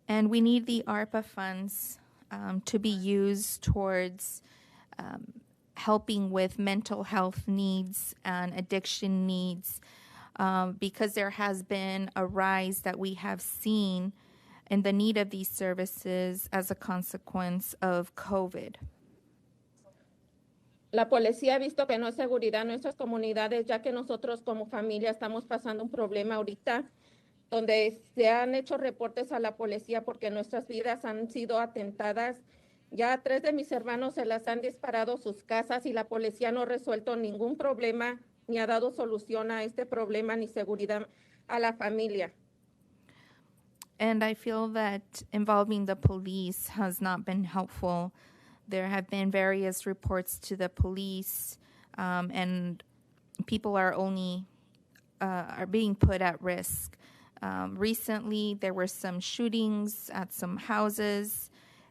And we need the ARPA funds to be used towards helping with mental health needs and addiction needs, because there has been a rise that we have seen in the need of these services as a consequence of COVID. La policía ha visto que no hay seguridad en nuestras comunidades, ya que nosotros como familia estamos pasando un problema ahorita, donde se han hecho reportes a la policía porque nuestras vidas han sido atentadas. Ya 3 de mis hermanos se las han disparado sus casas y la policía no ha resuelto ningún problema, ni ha dado solución a este problema, ni seguridad a la familia. And I feel that involving the police has not been helpful. There have been various reports to the police, and people are being put at risk. Recently, there were some shootings at some houses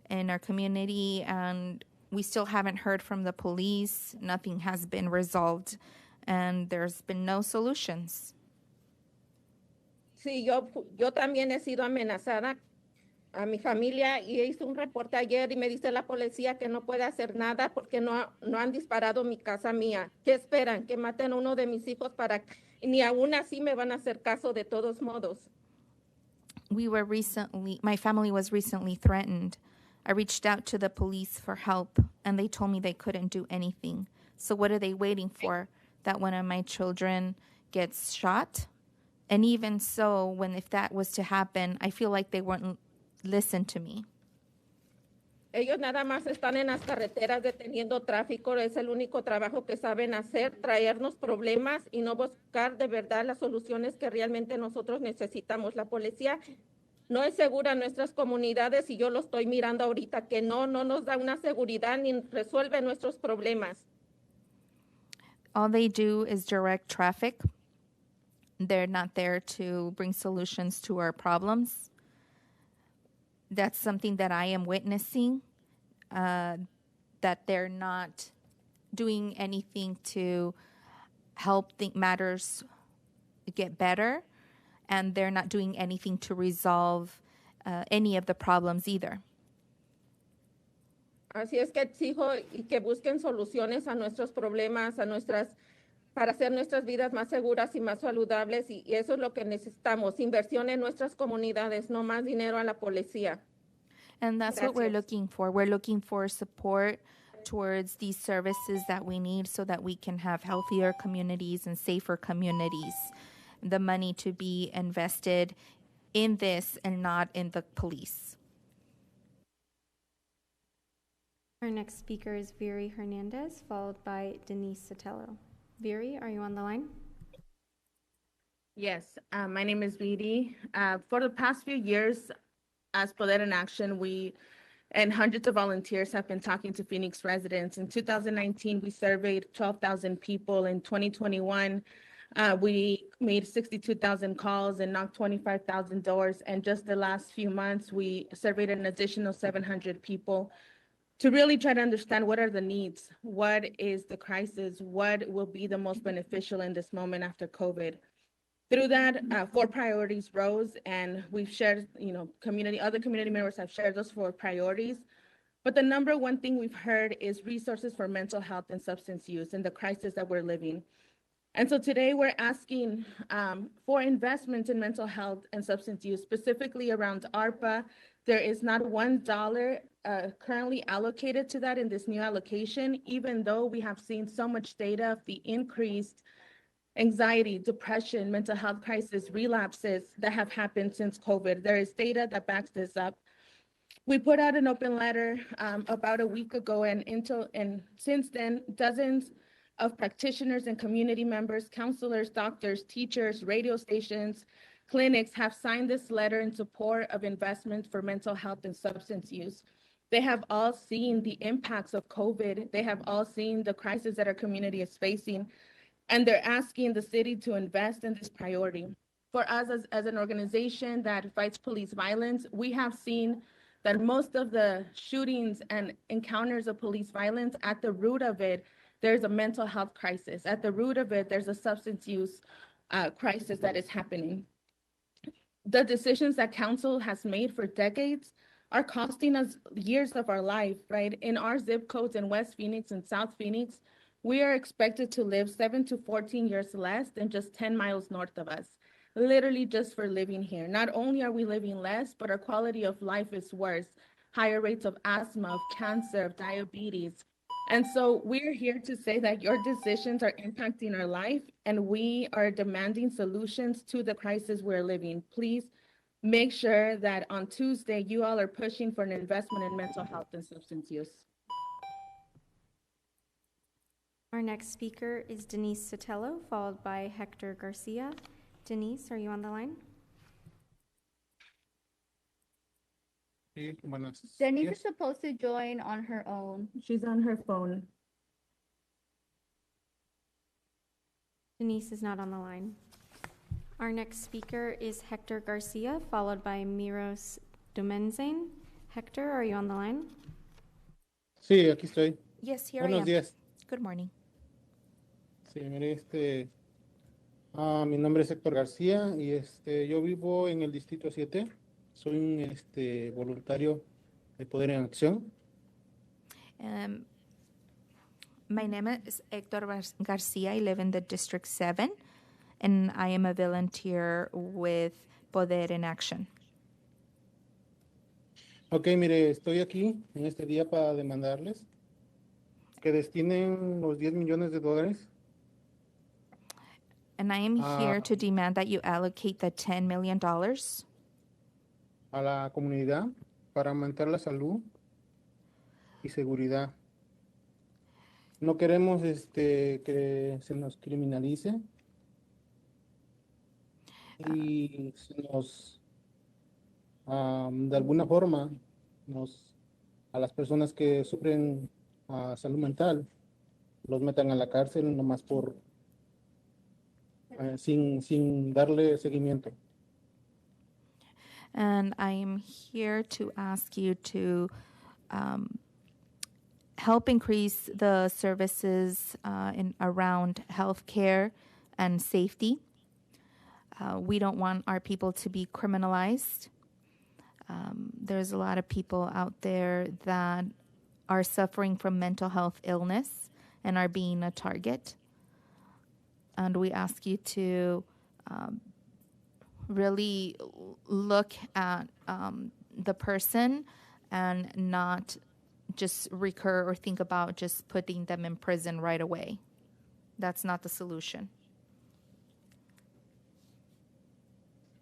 in our community, and we still haven't heard from the police. Nothing has been resolved, and there's been no solutions. Sí, yo también he sido amenazada a mi familia y hice un reporte ayer y me dice la policía que no puede hacer nada porque no han disparado mi casa mía. ¿Qué esperan? Que maten a uno de mis hijos ni aún así me van a hacer caso de todos modos. my family was recently threatened. I reached out to the police for help, and they told me they couldn't do anything. So what are they waiting for? That one of my children gets shot? And even so, if that was to happen, I feel like they wouldn't listen to me. Ellos nada más están en las carreteras deteniendo tráfico, es el único trabajo que saben hacer, traernos problemas y no buscar de verdad las soluciones que realmente nosotros necesitamos. La policía no es segura en nuestras comunidades y yo lo estoy mirando ahorita, que no nos da una seguridad ni resuelve nuestros problemas. All they do is direct traffic. They're not there to bring solutions to our problems. That's something that I am witnessing, that they're not doing anything to help matters get better, and they're not doing anything to resolve any of the problems either. Así es que exijo y que busquen soluciones a nuestros problemas, para hacer nuestras vidas más seguras y más saludables, y eso es lo que necesitamos, inversión en nuestras comunidades, no más dinero a la policía. And that's what we're looking for. We're looking for support towards these services that we need so that we can have healthier communities and safer communities. The money to be invested in this and not in the police. Our next speaker is Viri Hernandez, followed by Denise Sotelo. Viri, are you on the line? Yes, my name is Viri. For the past few years, as Poder in Action, we and hundreds of volunteers have been talking to Phoenix residents. In 2019, we surveyed 12,000 people. In 2021, we made 62,000 calls and knocked 25,000 doors. And just the last few months, we surveyed an additional 700 people to really try to understand what are the needs, what is the crisis, what will be the most beneficial in this moment after COVID. Through that, 4 priorities rose, and we've shared, other community members have shared those 4 priorities. But the number one thing we've heard is resources for mental health and substance use and the crisis that we're living. And so today we're asking for investments in mental health and substance use, specifically around ARPA. There is not $1 currently allocated to that in this new allocation, even though we have seen so much data of the increased anxiety, depression, mental health crisis, relapses that have happened since COVID. There is data that backs this up. We put out an open letter about a week ago, and since then, dozens of practitioners and community members, counselors, doctors, teachers, radio stations, clinics have signed this letter in support of investment for mental health and substance use. They have all seen the impacts of COVID. They have all seen the crisis that our community is facing, and they're asking the city to invest in this priority. For us as an organization that fights police violence, we have seen that most of the shootings and encounters of police violence, at the root of it, there's a mental health crisis. At the root of it, there's a substance use crisis that is happening. The decisions that council has made for decades are costing us years of our life, right? In our zip codes in West Phoenix and South Phoenix, we are expected to live 7 to 14 years less than just 10 miles north of us, literally just for living here. Not only are we living less, but our quality of life is worse. Higher rates of asthma, of cancer, of diabetes. And so we're here to say that your decisions are impacting our life, and we are demanding solutions to the crisis we're living. Please make sure that on Tuesday, you all are pushing for an investment in mental health and substance use. Our next speaker is Denise Sotelo, followed by Hector Garcia. Denise, are you on the line? Denise is supposed to join on her own. She's on her phone. Denise is not on the line. Our next speaker is Hector Garcia, followed by Miros Dumenzain. Hector, are you on the line? Sí, aquí estoy. Yes, here Buenos I am. días. Good morning. Sí, mire, mi nombre es Héctor García y yo vivo en el Distrito 7. Soy un voluntario de Poder en Acción. My name is Héctor Garcia. I live in the District 7, and I am a volunteer with Poder in Action. Ok, mire, estoy aquí en este día para demandarles que destinen los 10 millones de dólares And I am a, here to demand that you allocate the $10 million a la comunidad para aumentar la salud y seguridad. No queremos que se nos criminalice y se nos, de alguna forma, a las personas que sufren salud mental, los metan a la cárcel nomás sin darle seguimiento. and I am here to ask you to help increase the services in around healthcare and safety. We don't want our people to be criminalized. There's a lot of people out there that are suffering from mental health illness and are being a target. And we ask you to really look at the person and not just recur or think about just putting them in prison right away. That's not the solution.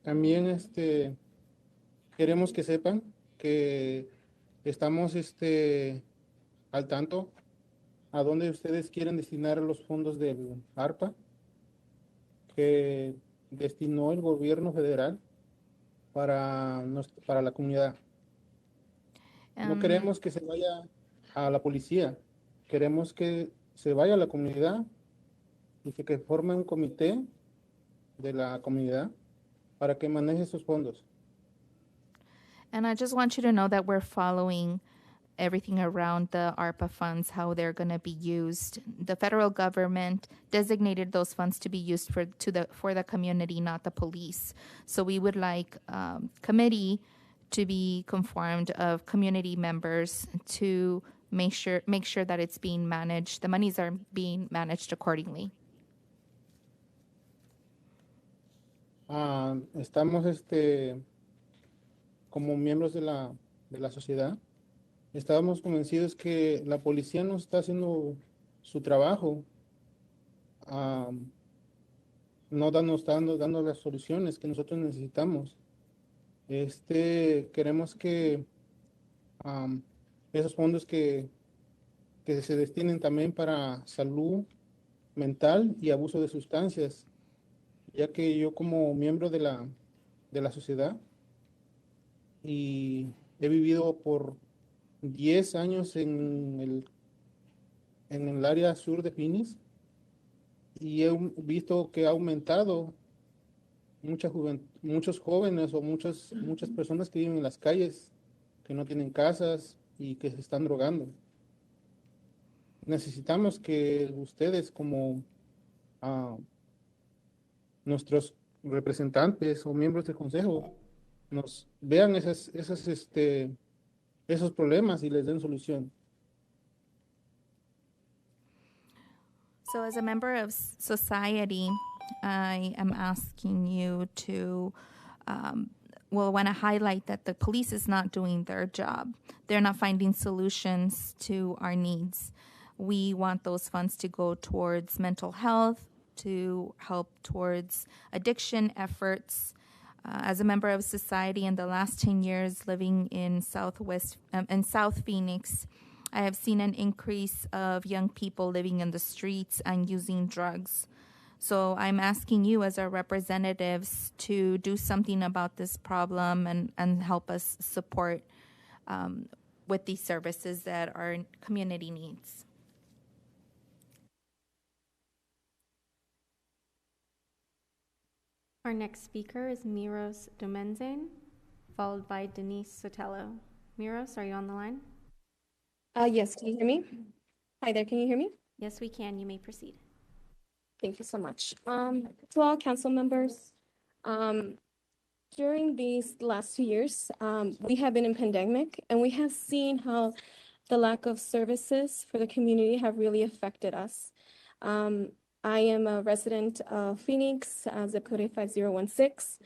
También queremos que sepan que estamos al tanto a dónde ustedes quieren destinar los fondos del ARPA que destinó el gobierno federal para la comunidad. No queremos que se vaya a la policía, queremos que se vaya a la comunidad y que forme un comité de la comunidad para que maneje esos fondos. And I just want you to know that we're following everything around the ARPA funds, how they're going to be used. The federal government designated those funds to be used for the community, not the police. So we would like committee to be conformed of community members to make sure that it's being managed, the monies are being managed accordingly. Estamos como miembros de la sociedad, estábamos convencidos que la policía no está haciendo su trabajo, no está dando las soluciones que nosotros necesitamos. Queremos que esos fondos que se destinen también para salud mental y abuso de sustancias, ya que yo como miembro de la sociedad y he vivido por 10 años en el área sur de Phoenix y he visto que ha aumentado muchos jóvenes o muchas personas que viven en las calles, que no tienen casas y que se están drogando. Necesitamos que ustedes como nuestros representantes o miembros del consejo nos vean esos problemas y les den solución. So as a member of society, I am asking you to, want to highlight that the police is not doing their job. They're not finding solutions to our needs. We want those funds to go towards mental health, to help towards addiction efforts. As a member of society in the last 10 years living in South Phoenix, I have seen an increase of young people living in the streets and using drugs. So I'm asking you as our representatives to do something about this problem and help us support with these services that our community needs. Our next speaker is Miros Domenzen, followed by Denise Sotelo. Miros, are you on the line? Yes, can you hear me? Hi there, can you hear me? Yes, we can. You may proceed. Thank you so much. To all council members, during these last 2 years, we have been in pandemic and we have seen how the lack of services for the community have really affected us. I am a resident of Phoenix, zip code 5016.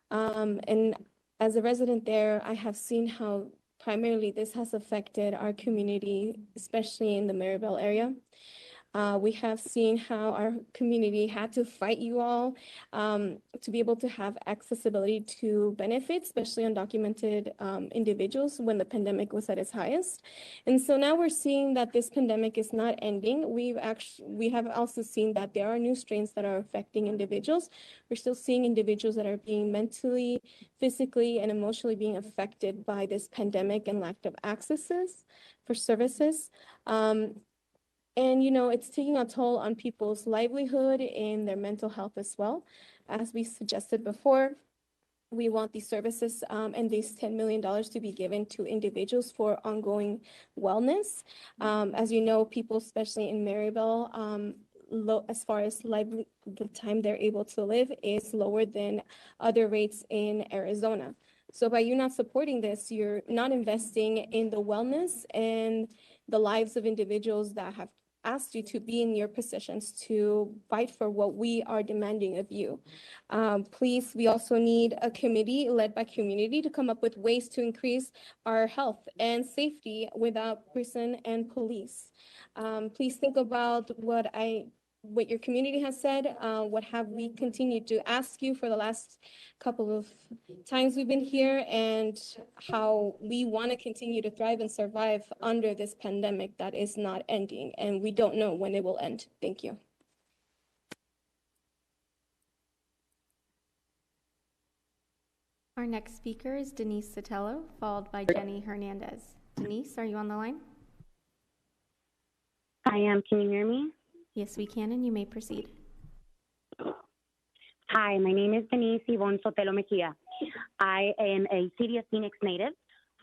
And as a resident there, I have seen how primarily this has affected our community, especially in the Maryville area. We have seen how our community had to fight you all to be able to have accessibility to benefits, especially undocumented individuals when the pandemic was at its highest. And so now we're seeing that this pandemic is not ending. We have also seen that there are new strains that are affecting individuals. We're still seeing individuals that are being mentally, physically, and emotionally being affected by this pandemic and lack of accesses for services. And, you know, it's taking a toll on people's livelihood and their mental health as well. As we suggested before, we want these services and these $10 million to be given to individuals for ongoing wellness. As you know, people, especially in Maryville, as far as the time they're able to live is lower than other rates in Arizona. So by you not supporting this, you're not investing in the wellness and the lives of individuals that have asked you to be in your positions to fight for what we are demanding of you. Please, we also need a committee led by community to come up with ways to increase our health and safety without prison and police. Please think about what your community has said, what have we continued to ask you for the last couple of times we've been here, and how we want to continue to thrive and survive under this pandemic that is not ending, and we don't know when it will end. Thank you. Our next speaker is Denise Sotelo, followed by Jenny Hernandez. Denise, are you on the line? I am. Can you hear me? Yes, we can, and you may proceed. Hi, my name is Denise Sotelo Mejia. I am a City of Phoenix native.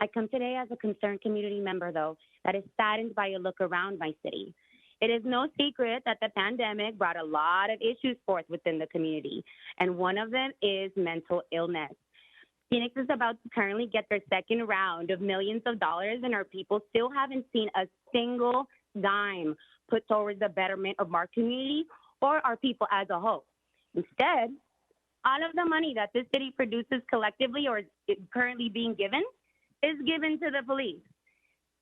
I come today as a concerned community member, though, that is saddened by a look around my city. It is no secret that the pandemic brought a lot of issues forth within the community, and one of them is mental illness. Phoenix is about to currently get their second round of millions of dollars, and our people still haven't seen a single dime put towards the betterment of our community or our people as a whole. Instead, all of the money that this city produces collectively or is currently being given is given to the police.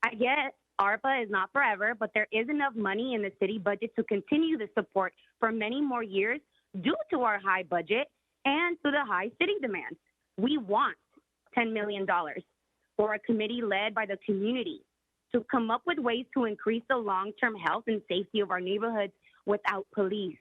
I get ARPA is not forever, but there is enough money in the city budget to continue the support for many more years due to our high budget and to the high city demands. We want $10 million for a committee led by the community to come up with ways to increase the long-term health and safety of our neighborhoods without police.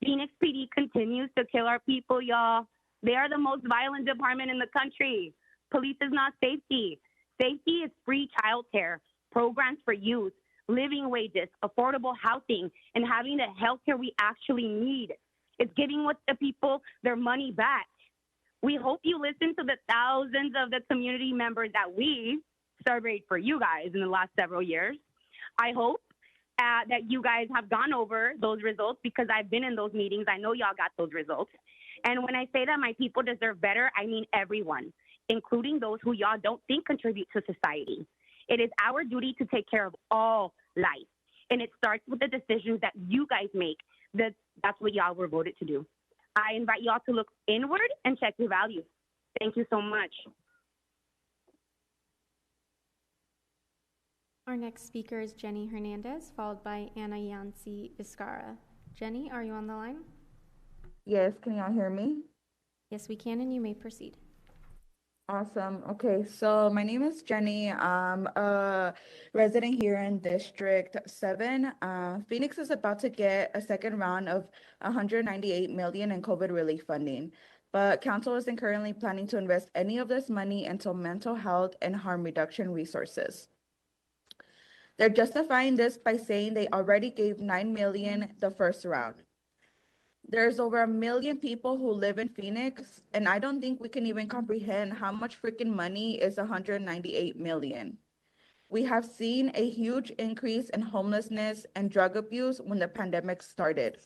Phoenix PD continues to kill our people, y'all. They are the most violent department in the country. Police is not safety. Safety is free childcare, programs for youth, living wages, affordable housing, and having the healthcare we actually need. It's giving what the people their money back. We hope you listen to the thousands of the community members that we surveyed for you guys in the last several years. I hope that you guys have gone over those results because I've been in those meetings. I know y'all got those results. And when I say that my people deserve better, I mean everyone, including those who y'all don't think contribute to society. It is our duty to take care of all life. And it starts with the decisions that you guys make. That's what y'all were voted to do. I invite y'all to look inward and check your values. Thank you so much. Our next speaker is Jenny Hernandez, followed by Ana Yancy Vizcarra. Jenny, are you on the line? Yes, can y'all hear me? Yes, we can, and you may proceed. Awesome. Okay, so my name is Jenny. I'm a resident here in District 7. Phoenix is about to get a second round of $198 million in COVID relief funding, but council isn't currently planning to invest any of this money into mental health and harm reduction resources. They're justifying this by saying they already gave $9 million the first round. There's over 1 million people who live in Phoenix, and I don't think we can even comprehend how much freaking money is $198 million. We have seen a huge increase in homelessness and drug abuse when the pandemic started.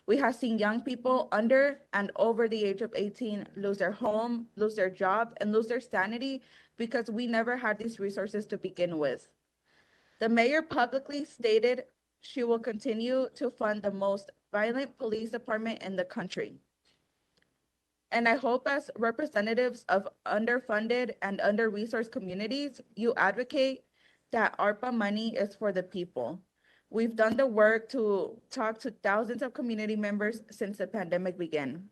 We have seen young people under and over the age of 18 lose their home, lose their job, and lose their sanity because we never had these resources to begin with. The mayor publicly stated she will continue to fund the most violent police department in the country. And I hope as representatives of underfunded and under-resourced communities, you advocate that ARPA money is for the people. We've done the work to talk to thousands of community members since the pandemic began.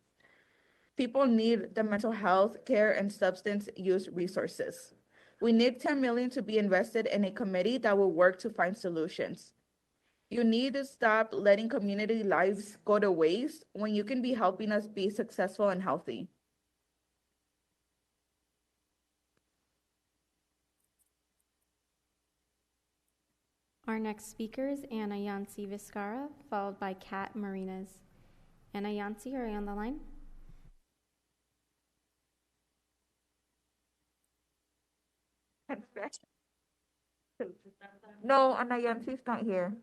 People need the mental health care and substance use resources. We need 10 million to be invested in a committee that will work to find solutions. You need to stop letting community lives go to waste when you can be helping us be successful and healthy. Our next speaker is Ana Yancy Vizcarra, followed by Kat Martinez. Ana Yancy, are you on the line? No, Ana Yancy's not here.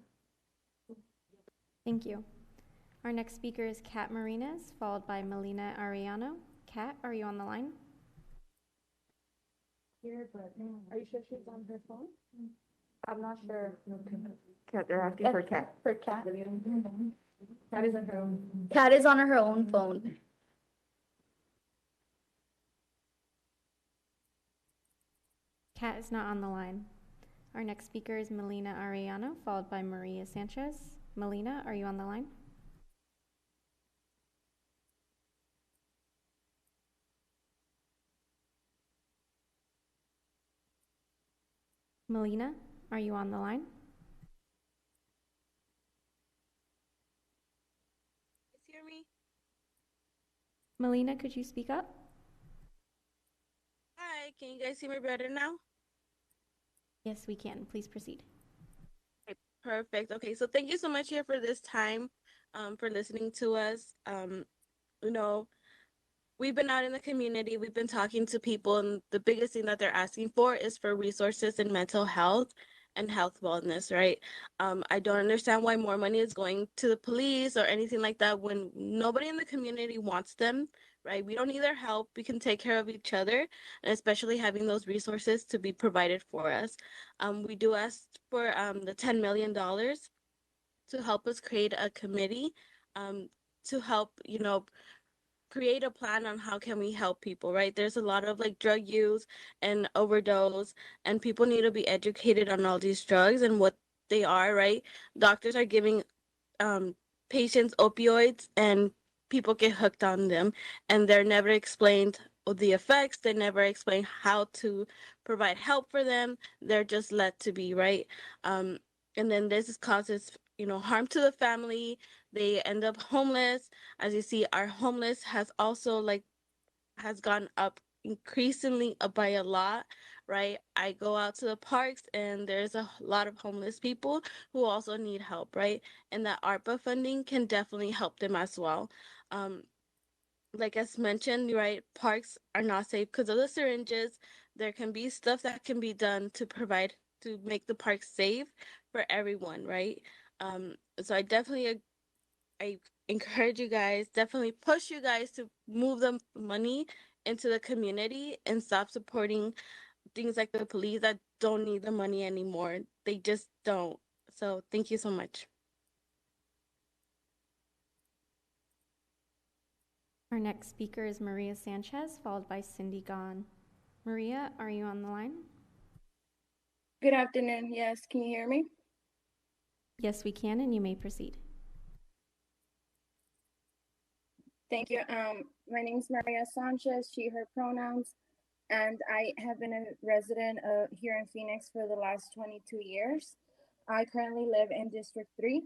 Thank you. Our next speaker is Kat Martinez, followed by Melina Arellano. Kat, are you on the line? Here, but are you sure she's on her phone? I'm not sure. Kat, they're asking for Kat. For Kat. Kat is on her own. Kat is on her own phone. Kat is not on the line. Our next speaker is Melina Arellano, followed by Maria Sanchez. Melina, are you on the line? Melina, are you on the line? Hear me? Melina, could you speak up? Hi, can you guys hear me better now? Yes, we can. Please proceed. Okay, perfect. Okay, so thank you so much here for this time, for listening to us. You know, we've been out in the community, we've been talking to people, and the biggest thing that they're asking for is for resources in mental health and health wellness, right? I don't understand why more money is going to the police or anything like that when nobody in the community wants them, right? We don't need their help. We can take care of each other, and especially having those resources to be provided for us. We do ask for the $10 million to help us create a committee to help, create a plan on how can we help people, right? There's a lot of like drug use and overdose, and people need to be educated on all these drugs and what they are, right? Doctors are giving patients opioids and people get hooked on them, and they're never explained the effects. They never explain how to provide help for them. They're just let to be, right? And then this causes harm to the family. They end up homeless. As you see, our homeless has also has gone up increasingly by a lot, right? I go out to the parks and there's a lot of homeless people who also need help, right? And that ARPA funding can definitely help them as well. Like as mentioned, right, parks are not safe because of the syringes. There can be stuff that can be done to make the park safe for everyone, right? So I encourage you guys, definitely push you guys to move the money into the community and stop supporting things like the police that don't need the money anymore. They just don't. So thank you so much. Our next speaker is Maria Sanchez, followed by Cindy Gahn. Maria, are you on the line? Good afternoon. Yes, can you hear me? Yes, we can, and you may proceed. Thank you. My name is Maria Sanchez, she, her pronouns, and I have been a resident here in Phoenix for the last 22 years. I currently live in District 3.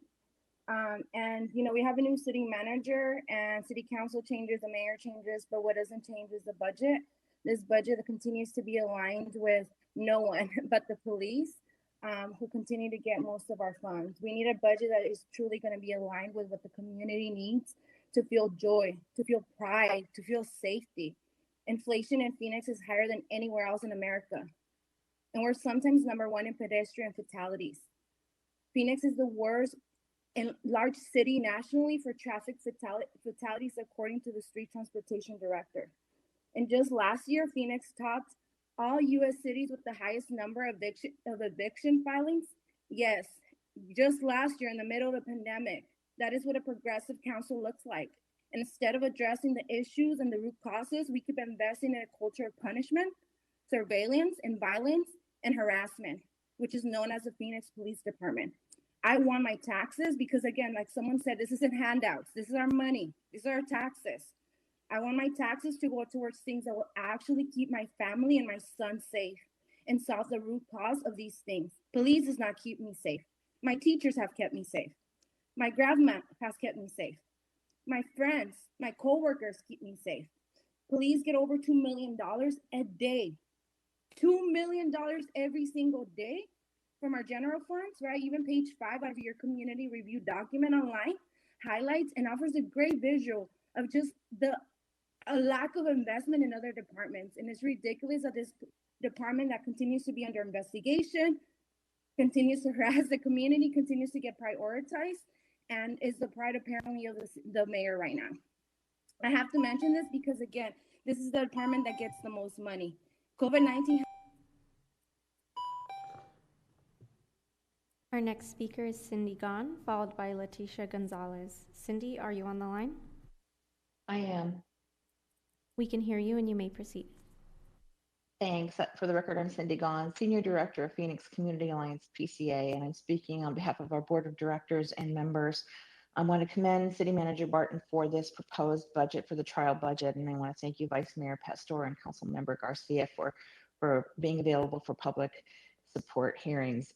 And, we have a new city manager and city council changes, the mayor changes, but what doesn't change is the budget. This budget continues to be aligned with no one but the police, who continue to get most of our funds. We need a budget that is truly going to be aligned with what the community needs to feel joy, to feel pride, to feel safety. Inflation in Phoenix is higher than anywhere else in America. And we're sometimes #1 in pedestrian fatalities. Phoenix is the worst in large city nationally for traffic fatalities, according to the Street Transportation Director. And just last year, Phoenix topped all U.S. cities with the highest number of eviction filings. Yes, just last year in the middle of the pandemic. That is what a progressive council looks like. Instead of addressing the issues and the root causes, we keep investing in a culture of punishment, surveillance, and violence and harassment, which is known as the Phoenix Police Department. I want my taxes because, again, like someone said, this isn't handouts. This is our money. These are our taxes. I want my taxes to go towards things that will actually keep my family and my son safe and solve the root cause of these things. Police does not keep me safe. My teachers have kept me safe. My grandma has kept me safe. My friends, my coworkers keep me safe. Police get over $2 million a day. $2 million every single day from our general funds, right? Even page 5 of your community review document online highlights and offers a great visual of just a lack of investment in other departments. And it's ridiculous that this department that continues to be under investigation, continues to harass the community, continues to get prioritized, and is the pride apparently of the mayor right now. I have to mention this because, again, this is the department that gets the most money. COVID-19. Our next speaker is Cindy Gahn, followed by Leticia Gonzalez. Cindy, are you on the line? I am. We can hear you and you may proceed. Thanks. For the record, I'm Cindy Gahn, Senior Director of Phoenix Community Alliance PCA, and I'm speaking on behalf of our Board of Directors and members. I want to commend City Manager Barton for this proposed budget for the trial budget, and I want to thank you, Vice Mayor Pastor and Council Member Garcia for being available for public support hearings.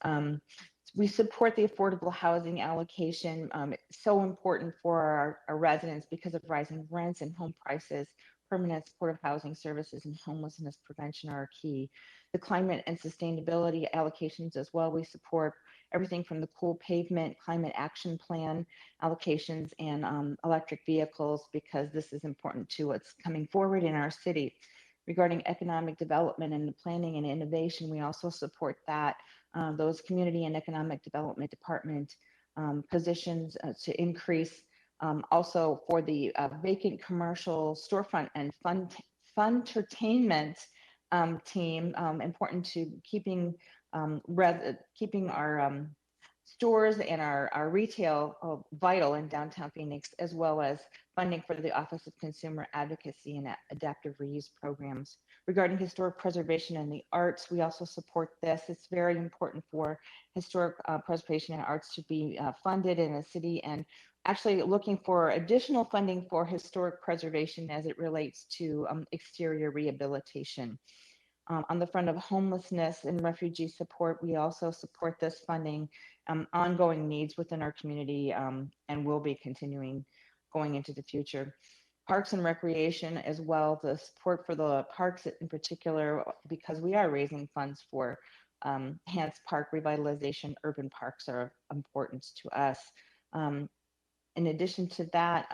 We support the affordable housing allocation. It's so important for our residents because of rising rents and home prices. Permanent supportive housing services and homelessness prevention are key. The climate and sustainability allocations as well. We support everything from the cool pavement climate action plan allocations and electric vehicles because this is important to what's coming forward in our city. Regarding economic development and the planning and innovation, we also support that. Those community and economic development department positions to increase. Also for the vacant commercial storefront and funtertainment team, important to keeping our stores and our retail vital in downtown Phoenix, as well as funding for the Office of Consumer Advocacy and Adaptive Reuse programs. Regarding historic preservation and the arts, we also support this. It's very important for historic preservation and arts to be funded in the city, and actually looking for additional funding for historic preservation as it relates to exterior rehabilitation. On the front of homelessness and refugee support, we also support this funding, ongoing needs within our community, and will be continuing going into the future. Parks and recreation as well, the support for the parks in particular, because we are raising funds for enhanced park revitalization. Urban parks are important to us. In addition to that,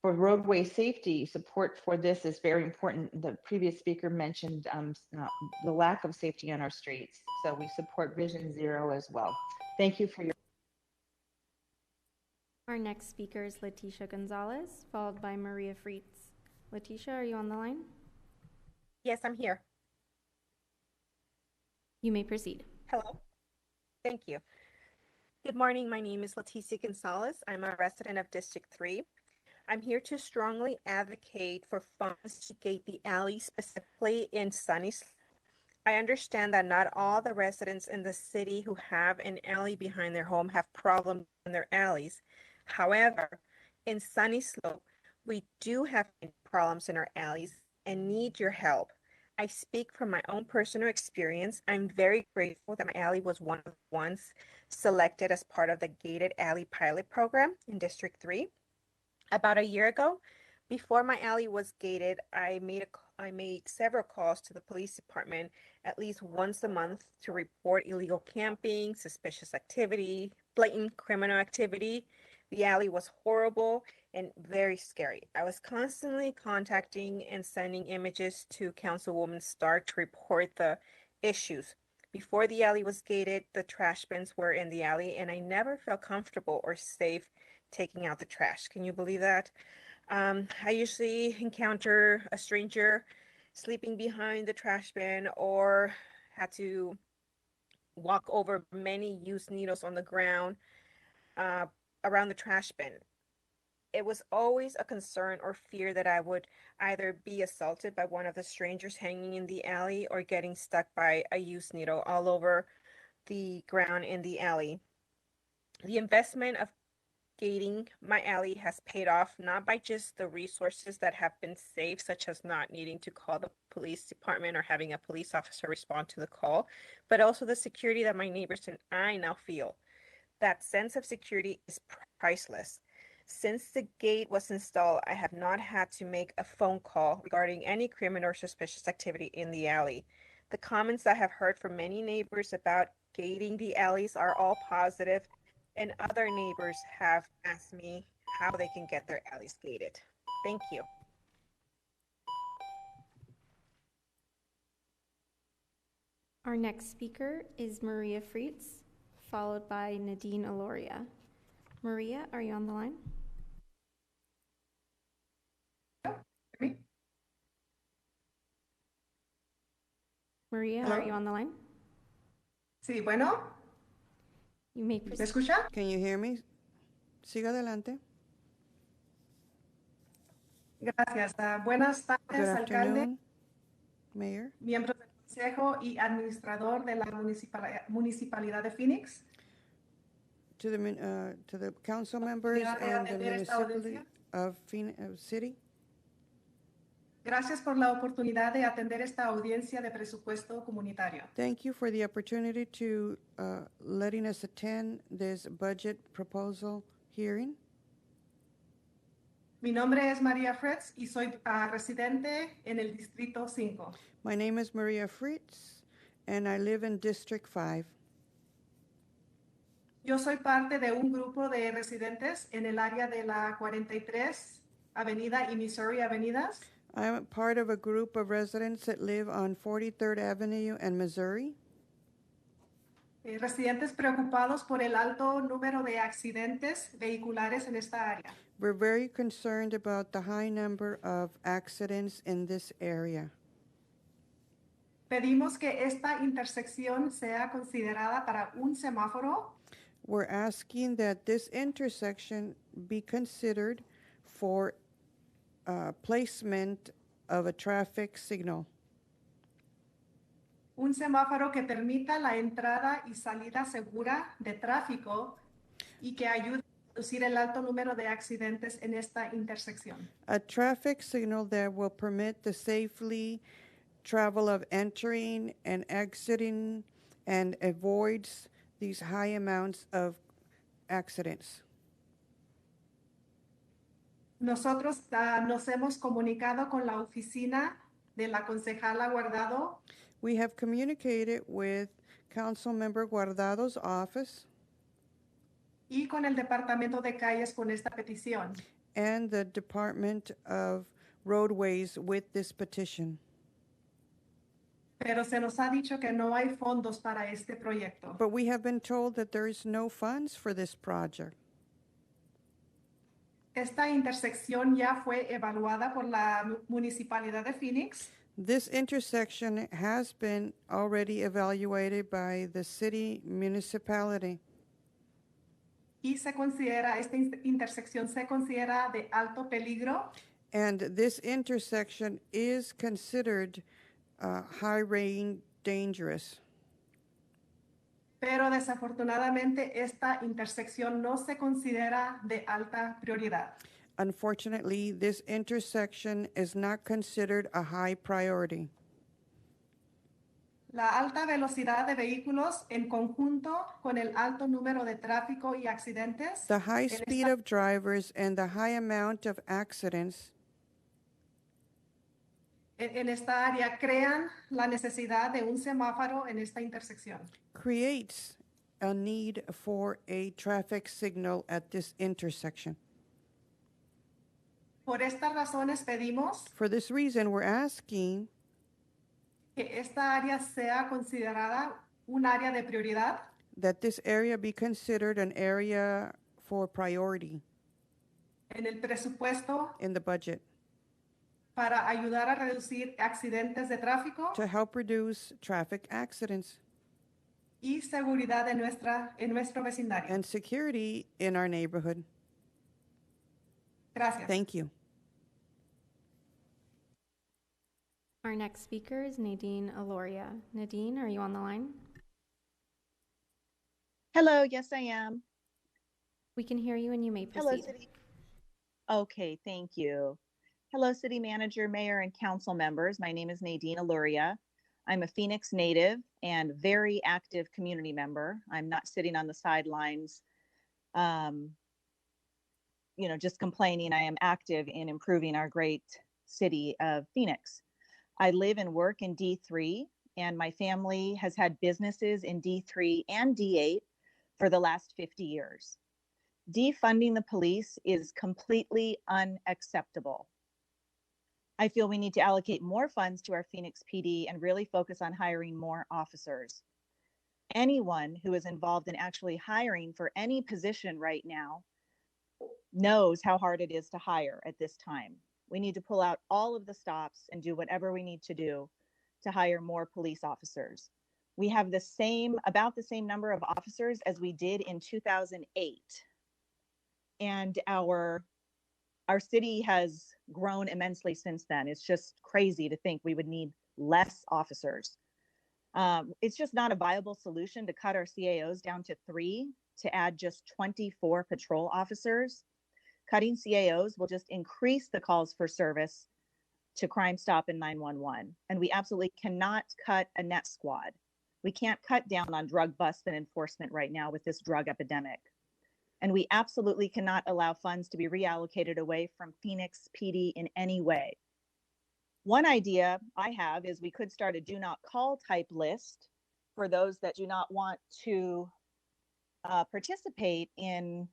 for roadway safety, support for this is very important. The previous speaker mentioned the lack of safety on our streets, so we support Vision Zero as well. Thank you for your. Our next speaker is Leticia Gonzalez, followed by Maria Friedts. Leticia, are you on the line? Yes, I'm here. You may proceed. Hello. Thank you. Good morning. My name is Leticia Gonzalez. I'm a resident of District 3. I'm here to strongly advocate for funds to gate the alley, specifically in Sunny Slope. I understand that not all the residents in the city who have an alley behind their home have problems in their alleys. However, in Sunny Slope, we do have problems in our alleys and need your help. I speak from my own personal experience. I'm very grateful that my alley was one of the ones selected as part of the Gated Alley Pilot Program in District 3. About a year ago, before my alley was gated, I made several calls to the police department at least once a month to report illegal camping, suspicious activity, blatant criminal activity. The alley was horrible and very scary. I was constantly contacting and sending images to Councilwoman Stark to report the issues. Before the alley was gated, the trash bins were in the alley, and I never felt comfortable or safe taking out the trash. Can you believe that? I usually encounter a stranger sleeping behind the trash bin or had to walk over many used needles on the ground around the trash bin. It was always a concern or fear that I would either be assaulted by one of the strangers hanging in the alley or getting stuck by a used needle all over the ground in the alley. The investment of gating my alley has paid off not by just the resources that have been saved, such as not needing to call the police department or having a police officer respond to the call, but also the security that my neighbors and I now feel. That sense of security is priceless. Since the gate was installed, I have not had to make a phone call regarding any criminal or suspicious activity in the alley. The comments I have heard from many neighbors about gating the alleys are all positive, and other neighbors have asked me how they can get their alleys gated. Thank you. Our next speaker is Maria Friedts, followed by Nadine Aloria. Maria, are you on the line? Maria, Hello? are you on the line? Sí, bueno. You may ¿Me proceed. escucha? Can you hear me? Siga adelante. Gracias. Buenas tardes, Good alcalde, afternoon, Mayor, miembros del Consejo y administrador de la Municipalidad de Phoenix. to the council members Oportunidad de and the atender esta municipality audiencia. of Phoenix City. Gracias por la oportunidad de atender esta audiencia de presupuesto comunitario. Thank you for the opportunity to letting us attend this budget proposal hearing. Mi nombre es María Friedts y soy residente en el Distrito 5. My name is Maria Friedts, and I live in District 5. Yo soy parte de un grupo de residentes en el área de la 43 Avenida y Missouri Avenidas. I'm part of a group of residents that live on 43rd Avenue and Missouri. Residentes preocupados por el alto número de accidentes vehiculares en esta área. We're very concerned about the high number of accidents in this area. Pedimos que esta intersección sea considerada para un semáforo. We're asking that this intersection be considered for placement of a traffic signal. Un semáforo que permita la entrada y salida segura de tráfico y que ayude a reducir el alto número de accidentes en esta intersección. A traffic signal that will permit the safely travel of entering and exiting and avoids these high amounts of accidents. Nosotros nos hemos comunicado con la oficina de la concejala Guardado. We have communicated with Councilmember Guardado's office Y con el Departamento de Calles con esta petición. and the Department of Roadways with this petition. Pero se nos ha dicho que no hay fondos para este proyecto. But we have been told that there is no funds for this project. Esta intersección ya fue evaluada por la Municipalidad de Phoenix. This intersection has been already evaluated by the city municipality. Y esta intersección se considera de alto peligro. And this intersection is considered high-range dangerous. Pero desafortunadamente esta intersección no se considera de alta prioridad. Unfortunately, this intersection is not considered a high priority. La alta velocidad de vehículos en conjunto con el alto número de tráfico y accidentes The high speed of drivers and the high amount of accidents en esta área crean la necesidad de un semáforo en esta intersección. creates a need for a traffic signal at this intersection. Por estas razones pedimos For this reason, we're asking que esta área sea considerada un área de prioridad that this area be considered an area for priority en el presupuesto in the budget para ayudar a reducir accidentes de tráfico to help reduce traffic accidents y seguridad en nuestro vecindario. and security in our neighborhood. Gracias. Thank you. Our next speaker is Nadine Aloria. Nadine, are you on the line? Hello, yes, I am. We can hear you and you may Hello, proceed. City. Okay, thank you. Hello, City Manager, Mayor, and Council members. My name is Nadine Aloria. I'm a Phoenix native and very active community member. I'm not sitting on the sidelines, just complaining. I am active in improving our great city of Phoenix. I live and work in D3, and my family has had businesses in D3 and D8 for the last 50 years. Defunding the police is completely unacceptable. I feel we need to allocate more funds to our Phoenix PD and really focus on hiring more officers. Anyone who is involved in actually hiring for any position right now knows how hard it is to hire at this time. We need to pull out all of the stops and do whatever we need to do to hire more police officers. We have about the same number of officers as we did in 2008. And our city has grown immensely since then. It's just crazy to think we would need less officers. It's just not a viable solution to cut our CAOs down to 3 to add just 24 patrol officers. Cutting CAOs will just increase the calls for service to Crime Stop and 911. And we absolutely cannot cut a net squad. We can't cut down on drug busts and enforcement right now with this drug epidemic. And we absolutely cannot allow funds to be reallocated away from Phoenix PD in any way. One idea I have is we could start a do not call type list for those that do not want to participate in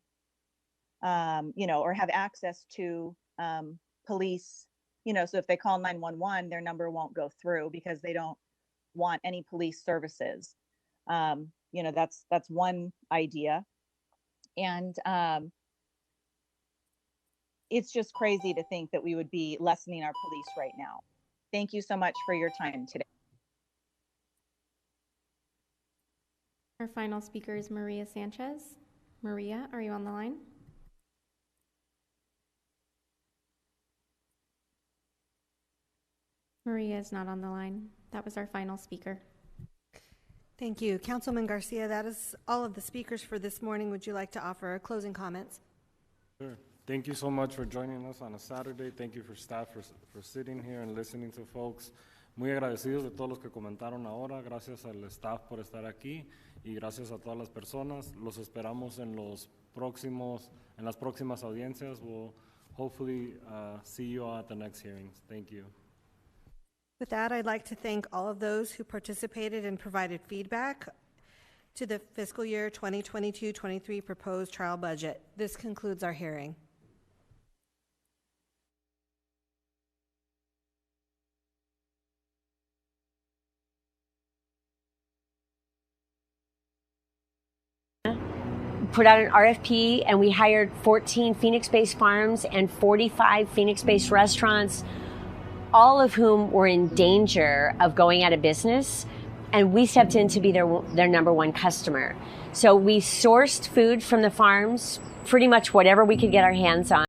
or have access to police, so if they call 911, their number won't go through because they don't want any police services. That's one idea. And it's just crazy to think that we would be lessening our police right now. Thank you so much for your time today. Our final speaker is Maria Sanchez. Maria, are you on the line? Maria is not on the line. That was our final speaker. Thank you. Councilman Garcia, that is all of the speakers for this morning. Would you like to offer closing comments? Sure. Thank you so much for joining us on a Saturday. Thank you for staff for sitting here and listening to folks. Muy agradecidos de todos los que comentaron ahora. Gracias al staff por estar aquí y gracias a todas las personas. Los esperamos en las próximas audiencias. We'll hopefully see you all at the next hearings. Thank you. With that, I'd like to thank all of those who participated and provided feedback to the fiscal year 2022-23 proposed trial budget. This concludes our hearing. Put out an RFP and we hired 14 Phoenix-based farms and 45 Phoenix-based restaurants, all of whom were in danger of going out of business, and we stepped in to be their number one customer. So we sourced food from the farms, pretty much whatever we could get our hands on.